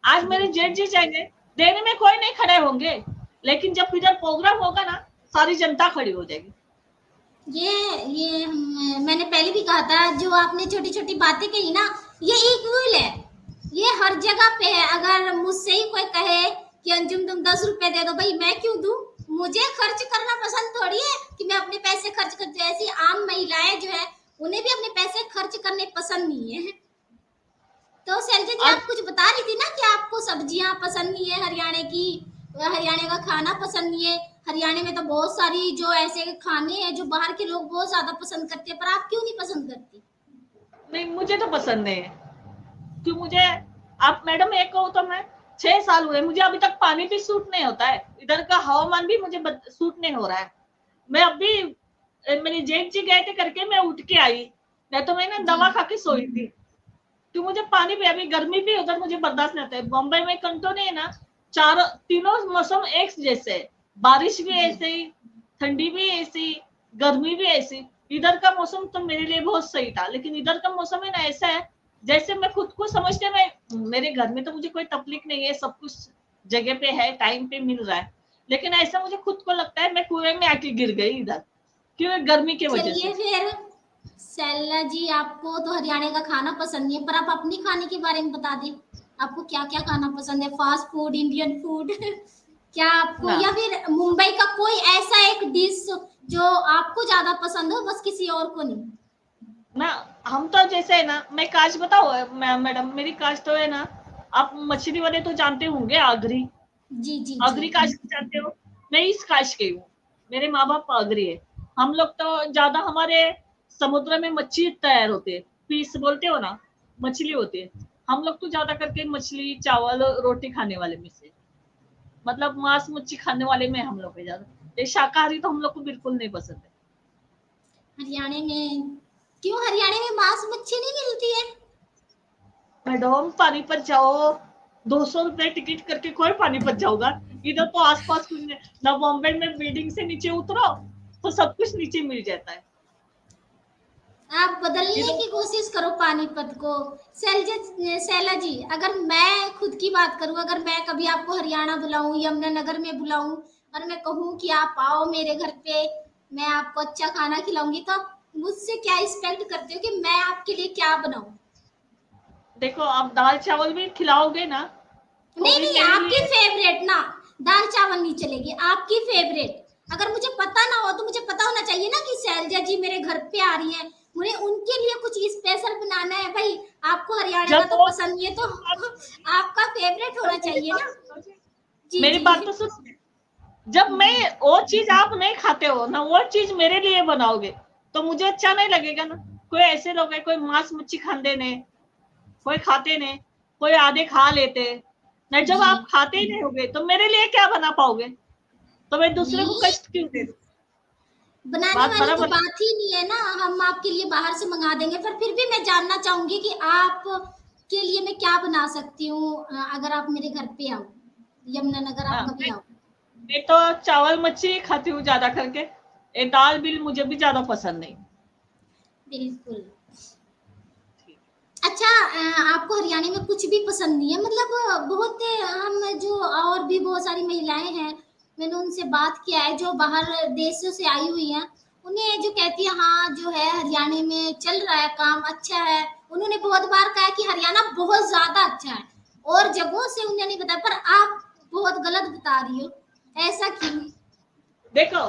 S2: आज मेरे जेठ
S1: बिल्कुल।
S2: जी चाहेंगे, देने में कोई नहीं खड़े होंगे, लेकिन जब इधर प्रोग्राम होगा ना, सारी जनता खड़ी हो जाएगी।
S1: मैंने पहले भी कहा था, जो आपने छोटी छोटी बातें कही ना, ये इक्वल है, ये हर जगह पे है। अगर मुझसे ही कोई कहे कि अंजुम तुम 10 रुपए दे दो, भाई मैं क्यों दूं? मुझे खर्च करना पसंद थोड़ी है कि मैं अपने पैसे खर्च करती हूँ। ऐसी आम महिलाएं जो है, उन्हें भी अपने पैसे खर्च करने पसंद नहीं है। तो शैलजा जी,
S2: आज
S1: आप कुछ बता रही थी ना कि आपको सब्जियां पसंद नहीं है हरियाणा की, हरियाणा का खाना पसंद नहीं है। हरियाणा में तो बहुत सारी जो ऐसे खाने हैं जो बाहर के लोग बहुत ज्यादा पसंद करते हैं, पर आप क्यों नहीं पसंद करती?
S2: नहीं, मुझे तो पसंद नहीं है, कि मुझे, आप मैडम एक कहो तो मैं 6 साल हुए मुझे अभी तक पानी भी सूट नहीं होता है, इधर का हवामान भी मुझे सूट नहीं हो रहा है। मैं अभी मेरी जेठ जी गए थे करके मैं उठ के आई, नहीं तो मैं ना
S1: जी,
S2: दवा खा के सोई थी। तो मुझे पानी भी, अभी गर्मी भी उधर मुझे बर्दाश्त नहीं होता है। बॉम्बे में कंट्रो नहीं है ना, चार तीनों मौसम एक जैसे है, बारिश भी
S1: जी,
S2: ऐसे ही, ठंडी भी ऐसी, गर्मी भी ऐसी। इधर का मौसम तो मेरे लिए बहुत सही था, लेकिन इधर का मौसम है ना ऐसा है, जैसे मैं खुद को समझते, मैं मेरे घर में तो मुझे कोई तकलीफ नहीं है, सब कुछ जगह पे है, टाइम पे मिल रहा है, लेकिन ऐसा मुझे खुद को लगता है मैं कुएं में आके गिर गई इधर, क्यों, गर्मी की वजह
S1: चलिए
S2: से।
S1: फिर। सैला जी, आपको तो हरियाणा का खाना पसंद नहीं है, पर आप अपनी खाने के बारे में बता दें। आपको क्या क्या खाना पसंद है? फास्ट फूड, इंडियन फूड, क्या आपको,
S2: ना
S1: या फिर मुंबई का कोई ऐसा एक डिश जो आपको ज्यादा पसंद हो, बस किसी और को नहीं?
S2: ना हम तो जैसे है ना, मैं कास्ट बताओ मैडम, मेरी कास्ट तो है ना, आप मछली वाले तो जानते होंगे, आगरी,
S1: जी, जी, जी,
S2: आगरी कास्ट जानते हो, मैं इस कास्ट की हूँ, मेरे माँ बाप आगरी है। हम लोग तो ज्यादा हमारे समुद्र में मच्छी तैयार होते है, पीस बोलते हो ना, मछली होती है। हम लोग तो ज्यादा करके मछली चावल रोटी खाने वाले में से, मतलब मांस मच्छी खाने वाले में हम लोग है ज्यादा, ये शाकाहारी तो हम लोग को बिल्कुल नहीं पसंद है।
S1: हरियाणा में, क्यों हरियाणा में मांस मच्छी नहीं मिलती है?
S2: मैडम पानीपत जाओ, 200 रुपए टिकट करके कोई पानीपत जाओगा, इधर तो आसपास कुछ नहीं ना, बॉम्बे में बिल्डिंग से नीचे उतरो तो सब कुछ नीचे मिल जाता है।
S1: आप बदलने
S2: इधर
S1: की
S2: तो
S1: कोशिश करो पानीपत को। सैला जी, अगर मैं खुद की बात करूं, अगर मैं कभी आपको हरियाणा बुलाऊं, यमुनानगर में बुलाऊं, और मैं कहूं कि आप आओ मेरे घर पे, मैं आपको अच्छा खाना खिलाऊंगी, तो आप मुझसे क्या एक्सपेक्ट करते हो कि मैं आपके लिए क्या बनाऊं?
S2: देखो, आप दाल चावल भी खिलाओगे ना, तो
S1: नहीं,
S2: भी
S1: नहीं,
S2: मेरे
S1: आपकी
S2: लिए,
S1: फेवरेट ना, दाल चावल नहीं चलेगी, आपकी फेवरेट। अगर मुझे पता ना हो तो मुझे पता होना चाहिए ना कि शैलजा जी मेरे घर पे आ रही हैं, मुझे उनके लिए कुछ स्पेशल बनाना है भाई। आपको हरियाणा का
S2: जब
S1: तो
S2: वो
S1: पसंद नहीं है तो आपका फेवरेट
S2: तब
S1: होना
S2: मेरी
S1: चाहिए
S2: बात
S1: ना।
S2: तो सुनो,
S1: जी
S2: मेरी
S1: जी
S2: बात तो सुन। जब मैं
S1: जी
S2: वो चीज आप नहीं खाते हो ना, वो चीज मेरे लिए बनाओगे तो मुझे अच्छा नहीं लगेगा ना। कोई ऐसे लोग हैं, कोई मांस मच्छी खाते ने, कोई खाते ने, कोई आधे खा लेते नहीं। जब
S1: जी
S2: आप खाते ही नहीं होगे तो मेरे लिए क्या बना पाओगे? तो मैं दूसरे को
S1: नहीं,
S2: कष्ट क्यों दे दूं?
S1: बनाने
S2: बात
S1: वाली तो
S2: बराबर है।
S1: बात ही नहीं है ना, हम आपके लिए बाहर से मंगा देंगे। पर फिर भी मैं जानना चाहूंगी कि आप के लिए मैं क्या बना सकती हूँ, अगर आप मेरे घर पे आओ, यमुनानगर आप
S2: हाँ,
S1: कभी आओ।
S2: मैं तो चावल मच्छी खाती हूँ ज्यादा करके। ये दाल बिल मुझे भी ज्यादा पसंद नहीं।
S1: बिल्कुल।
S2: ठीक।
S1: अच्छा, आपको हरियाणा में कुछ भी पसंद नहीं है मतलब? बहुत हम जो और भी बहुत सारी महिलाएं हैं, मैंने उनसे बात किया है जो बाहर देशों से आई हुई हैं, उन्हें जो कहती है हाँ जो है हरियाणा में चल रहा है काम अच्छा है, उन्होंने बहुत बार कहा कि हरियाणा बहुत ज्यादा अच्छा है, और जगहों से उन्हें नहीं बताया। पर आप बहुत गलत बता रही हो, ऐसा क्यों?
S2: देखो,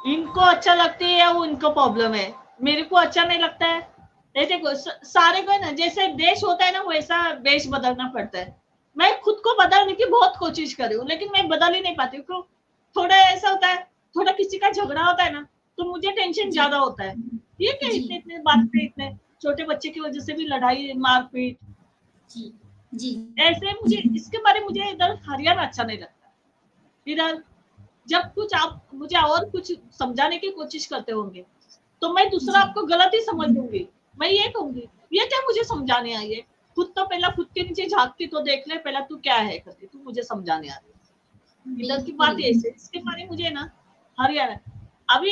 S2: इनको अच्छा लगती है वो इनको प्रॉब्लम है, मेरे को अच्छा नहीं लगता है। ये देखो, सारे को ना जैसे देश होता है ना वैसा देश बदलना पड़ता है। मैं खुद को बदलने की बहुत कोशिश कर रही हूँ लेकिन मैं बदल ही नहीं पाती हूँ। क्यों? थोड़ा ऐसा होता है, थोड़ा किसी का झगड़ा होता है ना तो मुझे टेंशन
S1: जी
S2: ज्यादा होता है। ये क्या
S1: जी
S2: इतने इतने बात पे इतने छोटे बच्चे की वजह से भी लड़ाई मारपीट।
S1: जी जी
S2: ऐसे मुझे इसके बारे में मुझे इधर हरियाणा अच्छा नहीं लगता। इधर जब कुछ आप मुझे और कुछ समझाने की कोशिश करते होंगे तो मैं दूसरा
S1: जी
S2: आपको गलत ही समझ लूंगी। मैं ये कहूंगी, ये क्या मुझे समझाने आई है? खुद तो पहला खुद के नीचे झांक के तो देख ले पहला, तू क्या है करके तू मुझे समझाने आ रही है। इधर की
S1: बिल्कुल
S2: बात ऐसे इसके बारे में मुझे ना हरियाणा। अभी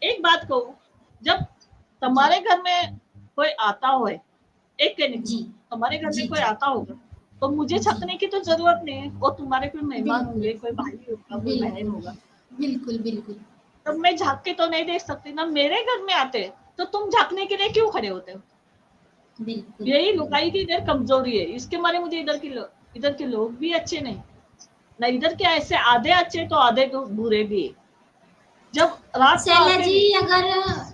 S2: एक बात कहूँ, जब
S1: जी
S2: तुम्हारे घर में कोई आता हो, एक कहने की
S1: जी
S2: बात, हमारे घर
S1: जी
S2: में कोई
S1: जी
S2: आता होगा तो मुझे
S1: जी
S2: छकने की तो जरूरत नहीं है। और तुम्हारे कोई मेहमान
S1: बिल्कुल,
S2: होंगे, कोई भाई होगा, कोई बहन
S1: बिल्कुल,
S2: होगा,
S1: बिल्कुल, बिल्कुल,
S2: तब मैं झाँक के तो नहीं देख सकती ना। मेरे घर में आते तो तुम झाँकने के लिए क्यों खड़े होते हो?
S1: बिल्कुल।
S2: यही लुगाई की इधर कमजोरी है। इसके मारे मुझे इधर के लोग भी अच्छे नहीं, ना इधर के ऐसे आधे अच्छे तो आधे तो बुरे भी है। जब रात को
S1: शैला
S2: आते
S1: जी,
S2: नहीं।
S1: अगर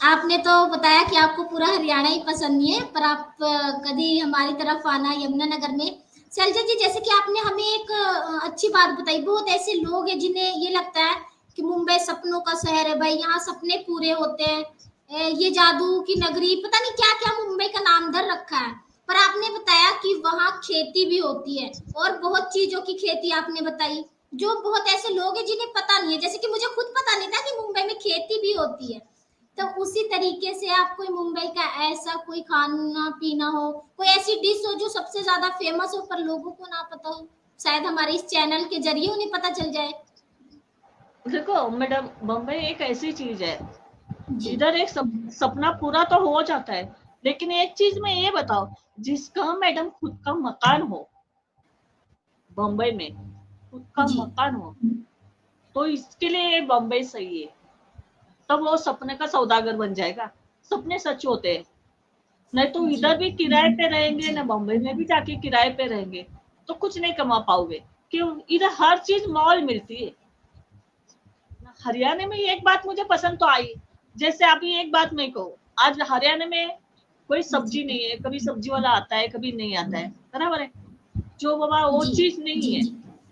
S1: आपने तो बताया कि आपको पूरा हरियाणा ही पसंद नहीं है, पर आप कभी हमारी तरफ आना यमुनानगर में। शैलजा जी, जैसे कि आपने हमें एक अच्छी बात बताई, बहुत ऐसे लोग हैं जिन्हें ये लगता है कि मुंबई सपनों का शहर है भाई, यहाँ सपने पूरे होते हैं, ये जादू की नगरी, पता नहीं क्या क्या मुंबई का नाम धर रखा है। पर आपने बताया कि वहाँ खेती भी होती है, और बहुत चीजों की खेती आपने बताई, जो बहुत ऐसे लोग हैं जिन्हें पता नहीं है, जैसे कि मुझे खुद पता नहीं था कि मुंबई में खेती भी होती है। तो उसी तरीके से आप कोई मुंबई का ऐसा कोई खाना पीना हो, कोई ऐसी डिश हो जो सबसे ज्यादा फेमस हो पर लोगों को ना पता हो, शायद हमारे इस चैनल के जरिए उन्हें पता चल जाए।
S2: देखो मैडम, बम्बई एक ऐसी चीज है,
S1: जी
S2: इधर एक सपना पूरा तो हो जाता है। लेकिन एक चीज में ये बताओ, जिसका मैडम खुद का मकान हो, बम्बई में खुद का
S1: जी
S2: मकान हो, तो इसके लिए बम्बई सही है। तब वो सपने का सौदागर बन जाएगा। सपने सच होते हैं। नहीं तो
S1: जी
S2: इधर भी किराए पे रहेंगे
S1: जी
S2: ना, बम्बई में भी जाके किराए पे रहेंगे तो कुछ नहीं कमा पाओगे। क्यों? इधर हर चीज मॉल मिलती है। हरियाणा में एक बात मुझे पसंद तो आई, जैसे अभी एक बात मैं कहूँ, आज हरियाणा में कोई
S1: जी
S2: सब्जी नहीं है, कभी सब्जी वाला आता है कभी नहीं आता है, बराबर है। जो बाबा वो
S1: जी
S2: चीज नहीं
S1: जी
S2: है
S1: जी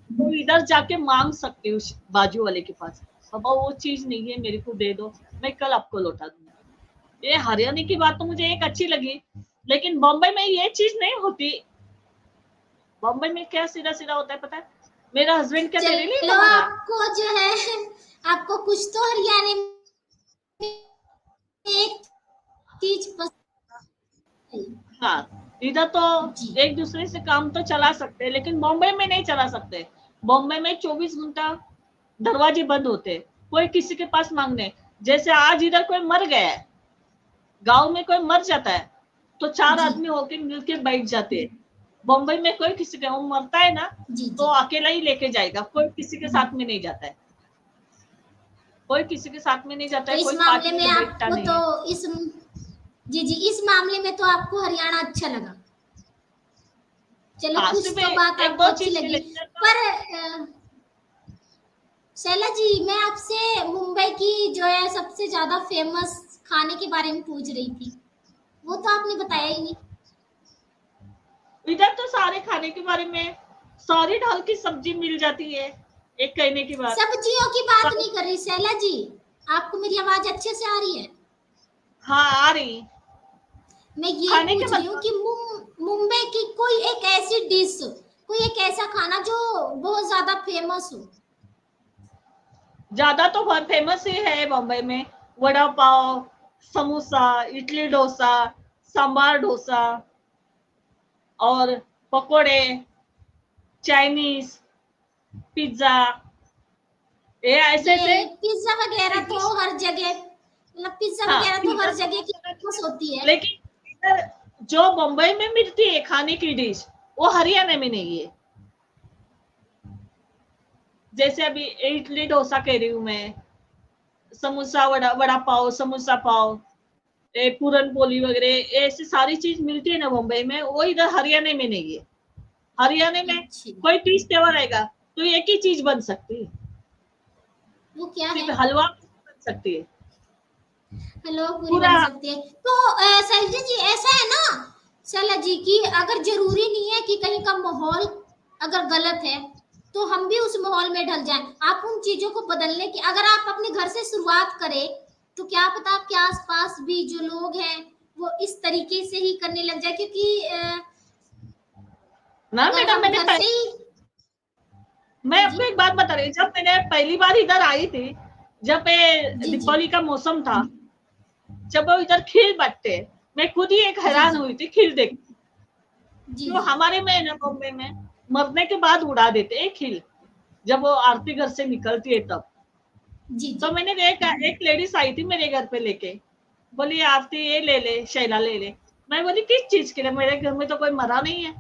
S2: तो इधर जाके मांग सकते हो उस बाजू वाले के पास, बाबा वो चीज नहीं है मेरे को दे दो, मैं कल आपको लौटा दूंगा। ये हरियाणा की बात तो मुझे एक अच्छी लगी। लेकिन बॉम्बे में ये चीज नहीं होती। बॉम्बे में क्या सीधा सीधा होता है पता है? मेरा हस्बैंड क्या तेरे लिए
S1: चलो,
S2: कमा रहा है?
S1: आपको जो है आपको कुछ तो हरियाणा में एक चीज पसंद
S2: हाँ, इधर तो
S1: है। जी
S2: एक दूसरे से काम तो चला सकते हैं लेकिन बॉम्बे में नहीं चला सकते। बॉम्बे में 24 घंटा दरवाजे बंद होते हैं, कोई किसी के पास मांगने। जैसे आज इधर कोई मर गया है, गांव में कोई मर जाता है तो चार
S1: जी
S2: आदमी होके मिलके बैठ जाते हैं। बॉम्बे में कोई किसी का वो मरता है ना
S1: जी
S2: तो
S1: जी
S2: अकेला ही लेके जाएगा, कोई किसी के साथ में नहीं जाता है। कोई किसी के साथ में नहीं जाता
S1: तो
S2: है,
S1: इस
S2: कोई
S1: मामले
S2: पार्टी
S1: में
S2: में बैठता
S1: आपको
S2: नहीं
S1: तो
S2: है।
S1: इस जी जी इस मामले में तो आपको हरियाणा अच्छा लगा। चलो,
S2: हाँ,
S1: कुछ
S2: सिर्फ
S1: तो बात
S2: एक
S1: आपको
S2: दो
S1: अच्छी
S2: चीज के
S1: लगी।
S2: लिए।
S1: पर शैला जी, मैं आपसे मुंबई की जो है सबसे ज़्यादा फ़ेमस खाने के बारे में पूछ रही थी। वो तो आपने बताया
S2: हाँ,
S1: ही नहीं।
S2: इधर तो सारे खाने के बारे में सारी ढाल की सब्जी मिल जाती है, एक कहने की बात।
S1: सब्जियों की बात
S2: सब
S1: नहीं कर रही शैला जी। आपको मेरी आवाज़ अच्छे से आ रही है?
S2: हाँ, आ रही।
S1: मैं ये
S2: खाने के
S1: पूछ रही हूँ
S2: मतलब
S1: कि मुंबई की कोई एक ऐसी डिश, कोई एक ऐसा खाना जो बहुत ज़्यादा फ़ेमस हो?
S2: ज़्यादा तो बहुत फेमस ही है बॉम्बे में, वड़ा पाव, समोसा, इडली डोसा, सांभर डोसा और पकोड़े, चाइनीज़, पिज़्ज़ा, ये ऐसे-ऐसे
S1: ये पिज़्ज़ा वग़ैरह तो
S2: डिश।
S1: हर जगह, मतलब पिज़्ज़ा
S2: हाँ,
S1: वग़ैरह तो
S2: पिज़्ज़ा
S1: हर
S2: तो
S1: जगह
S2: हर
S1: की
S2: जगह
S1: फ़ेमस
S2: मिलता
S1: होती है।
S2: है, लेकिन इधर जो बम्बई में मिलती है खाने की डिश, वो हरियाणा में नहीं है। जैसे अभी इडली डोसा कह रही हूँ मैं, समोसा वड़ा वड़ा पाव, समोसा पाव, ये पूरन पोली वगैरह ऐसी सारी चीज मिलती है ना बम्बई में, वो इधर हरियाणा में नहीं है। हरियाणा में
S1: अच्छी,
S2: कोई तीज त्योहार आएगा तो एक ही चीज बन सकती है,
S1: वो क्या
S2: सिर्फ
S1: है?
S2: हलवा बन सकती है
S1: हलवा पूरी
S2: पूरा।
S1: बन सकती है। तो शैलजा जी ऐसा है ना, शैला जी, कि अगर ज़रूरी नहीं है कि कहीं का माहौल अगर गलत है, तो हम भी उस माहौल में ढल जाएँ। आप उन चीज़ों को बदलने की, अगर आप अपने घर से शुरुआत करें, तो क्या पता आपके आस-पास भी जो लोग हैं, वो इस तरीके से ही करने लग जाएँ, क्योंकि
S2: ना
S1: अगर
S2: मैडम,
S1: हम घर से ही।
S2: मैं
S1: जी,
S2: आपको
S1: जी।
S2: एक बात बता रही हूँ, जब मैंने पहली बार इधर आई थी, जब ये
S1: जी, जी।
S2: दीपावली का मौसम था, जब वो इधर खीर बांटते, मैं खुद ही एक
S1: जी,
S2: हैरान
S1: जी।
S2: हुई थी खीर देख।
S1: जी,
S2: जो
S1: जी।
S2: हमारे में है ना बॉम्बे में, मरने के बाद उड़ा देते हैं खीर, जब वो आरती घर से निकलती है तब।
S1: जी,
S2: तो
S1: जी।
S2: मैंने एक लेडीज आई थी मेरे घर पे लेके, बोली आरती ये ले ले, शैला ले ले। मैं बोली किस चीज के लिए, मेरे घर में तो कोई मरा नहीं है।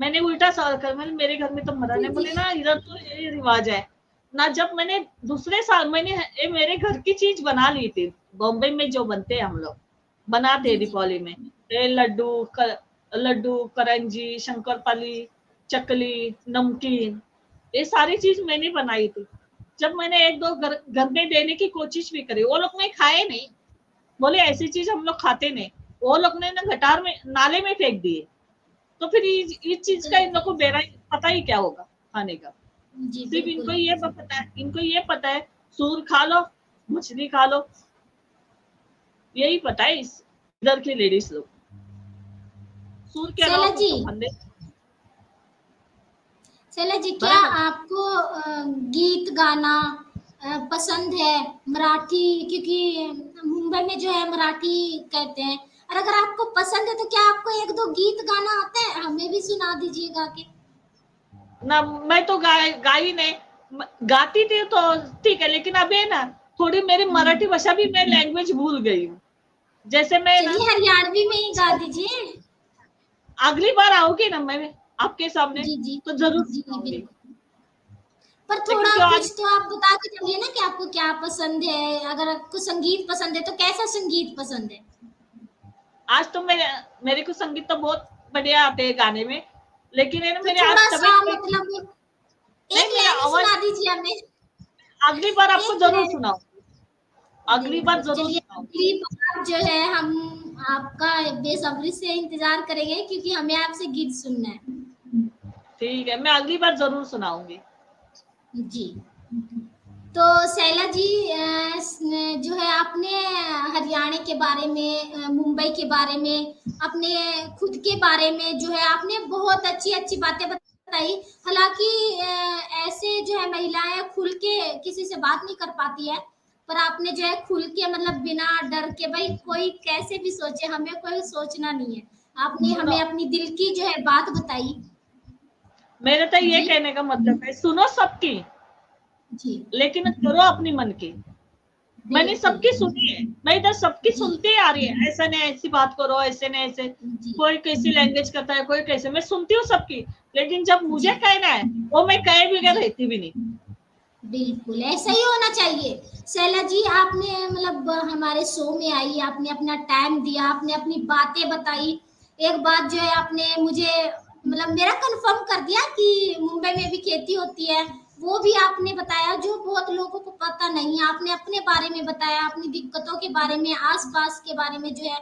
S2: मैंने उल्टा सवाल कर, मैंने मेरे घर में तो मरा
S1: जी,
S2: नहीं,
S1: जी।
S2: बोले ना इधर तो ये रिवाज है ना। जब मैंने दूसरे साल मैंने ये मेरे घर की चीज बना ली थी, बॉम्बे में जो बनते हैं हम लोग बनाते
S1: जी,
S2: हैं
S1: जी।
S2: दीपावली में, ये लड्डू करंजी, शंकरपाली, चकली, नमकीन, ये सारी चीज मैंने बनाई थी। जब मैंने एक दो घर घर में देने की कोशिश भी करी, वो लोग ने खाए नहीं, बोले ऐसी चीज हम लोग खाते नहीं। वो लोग ने ना गटार में नाले में फेंक दिए। तो फिर इस चीज का इन लोग को
S1: बिल्कुल।
S2: पता ही क्या होगा खाने का।
S1: जी,
S2: सिर्फ
S1: बिल्कुल।
S2: इनको ये पता है, सूर खा लो, मछली खा लो, यही पता है इस इधर की लेडीज लोग। सूर के अलावा
S1: शैला
S2: कुछ
S1: जी,
S2: तो खाते।
S1: शैला जी, क्या
S2: बराबर।
S1: आपको गीत गाना पसंद है? मराठी, क्योंकि मुंबई में जो है मराठी कहते हैं। और अगर आपको पसंद है तो क्या आपको एक दो गीत गाना आता है? हमें भी सुना दीजिए गा के।
S2: ना मैं तो गाई नहीं, गाती थी तो ठीक है, लेकिन अब है ना थोड़ी मेरी मराठी भाषा भी मैं लैंग्वेज भूल गई हूँ। जैसे मैं ना
S1: चलिए हरियाणवी में ही गा दीजिए।
S2: अगली बार आओगी ना मैं आपके सामने
S1: जी, जी।
S2: तो जरूर
S1: जी,
S2: सुनाऊंगी।
S1: बिल्कुल। पर
S2: लेकिन
S1: थोड़ा
S2: जो आज
S1: कुछ तो आप बता के चलिए ना कि आपको क्या पसंद है? अगर आपको संगीत पसंद है तो कैसा संगीत पसंद है?
S2: आज तो मेरे को संगीत तो बहुत बढ़िया आते हैं गाने में, लेकिन है ना
S1: तो
S2: मेरे आज
S1: थोड़ा-सा
S2: तबीयत
S1: मतलब
S2: नहीं,
S1: एक
S2: मेरा
S1: लाइन ही
S2: आवाज
S1: सुना दीजिए हमें।
S2: अगली बार आपको
S1: एक
S2: जरूर
S1: लाइन।
S2: सुनाऊं, अगली बार
S1: बिल्कुल,
S2: जरूर
S1: चलिए
S2: सुनाऊंगी।
S1: अगली बार जो है हम आपका बेसब्री से इंतज़ार करेंगे, क्योंकि हमें आपसे गीत सुनना है।
S2: ठीक है, मैं अगली बार जरूर सुनाऊंगी।
S1: जी। तो शैला जी, जो है आपने हरियाणा के बारे में, मुंबई के बारे में, अपने खुद के बारे में जो है आपने बहुत अच्छी-अच्छी बातें बताई। हालाँकि ऐसे जो है महिलाएँ खुल के किसी से बात नहीं कर पाती है, पर आपने जो है खुल के, मतलब बिना डर के, भई कोई कैसे भी सोचे, हमें कोई सोचना नहीं है। आपने
S2: सुनो,
S1: हमें अपनी दिल की जो है बात बताई।
S2: मेरे तो ये
S1: जी,
S2: कहने का मतलब है, सुनो सबकी,
S1: जी,
S2: लेकिन करो अपनी मन की। मैंने
S1: बिल्कुल।
S2: सबकी सुनी है, मैं इधर सबकी
S1: जी,
S2: सुनती आ रही है, ऐसा नहीं ऐसी बात करो, ऐसे नहीं ऐसे,
S1: जी,
S2: कोई कैसी लैंग्वेज करता है, कोई कैसे, मैं सुनती हूँ सबकी। लेकिन जब मुझे
S1: जी,
S2: कहना है, वो मैं कहे बगैर
S1: जी।
S2: रहती भी नहीं।
S1: बिल्कुल, ऐसा ही होना चाहिए। शैला जी, आपने मतलब हमारे शो में आई, आपने अपना टाइम दिया, आपने अपनी बातें बताई। एक बात जो है आपने मुझे, मतलब मेरा कन्फर्म कर दिया कि मुंबई में भी खेती होती है, वो भी आपने बताया जो बहुत लोगों को पता नहीं है। आपने अपने बारे में बताया, अपनी दिक्कतों के बारे में, आस-पास के बारे में जो है,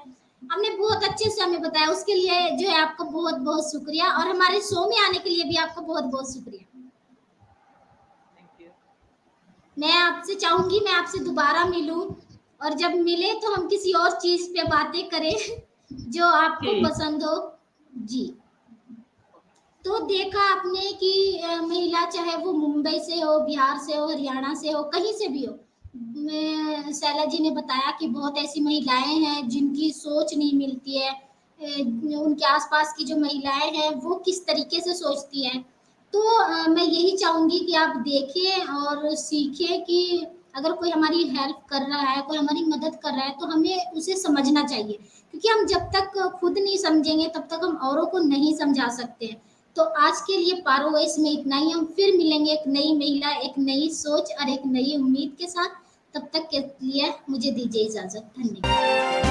S1: आपने बहुत अच्छे से हमें बताया। उसके लिए जो है आपका बहुत-बहुत शुक्रिया और हमारे शो में आने के लिए भी आपका बहुत-बहुत शुक्रिया।
S2: Thank you.
S1: मैं आपसे चाहूँगी मैं आपसे दोबारा मिलूँ और जब मिले तो हम किसी और चीज़ पे बातें करें जो आपको
S2: जी,
S1: पसंद हो। जी। तो देखा आपने कि महिला चाहे वो मुंबई से हो, बिहार से हो, हरियाणा से हो, कहीं से भी हो। शैला जी ने बताया कि बहुत ऐसी महिलाएँ हैं जिनकी सोच नहीं मिलती है। उनके आस-पास की जो महिलाएँ हैं वो किस तरीके से सोचती हैं। तो मैं यही चाहूँगी कि आप देखें और सीखें कि अगर कोई हमारी हेल्प कर रहा है, कोई हमारी मदद कर रहा है तो हमें उसे समझना चाहिए। क्योंकि हम जब तक खुद नहीं समझेंगे तब तक हम औरों को नहीं समझा सकते हैं। तो आज के लिए पारो वॉइस में इतना ही। हम फिर मिलेंगे एक नई महिला, एक नई सोच और एक नई उम्मीद के साथ। तब तक के लिए मुझे दीजिए इजाज़त। धन्यवाद।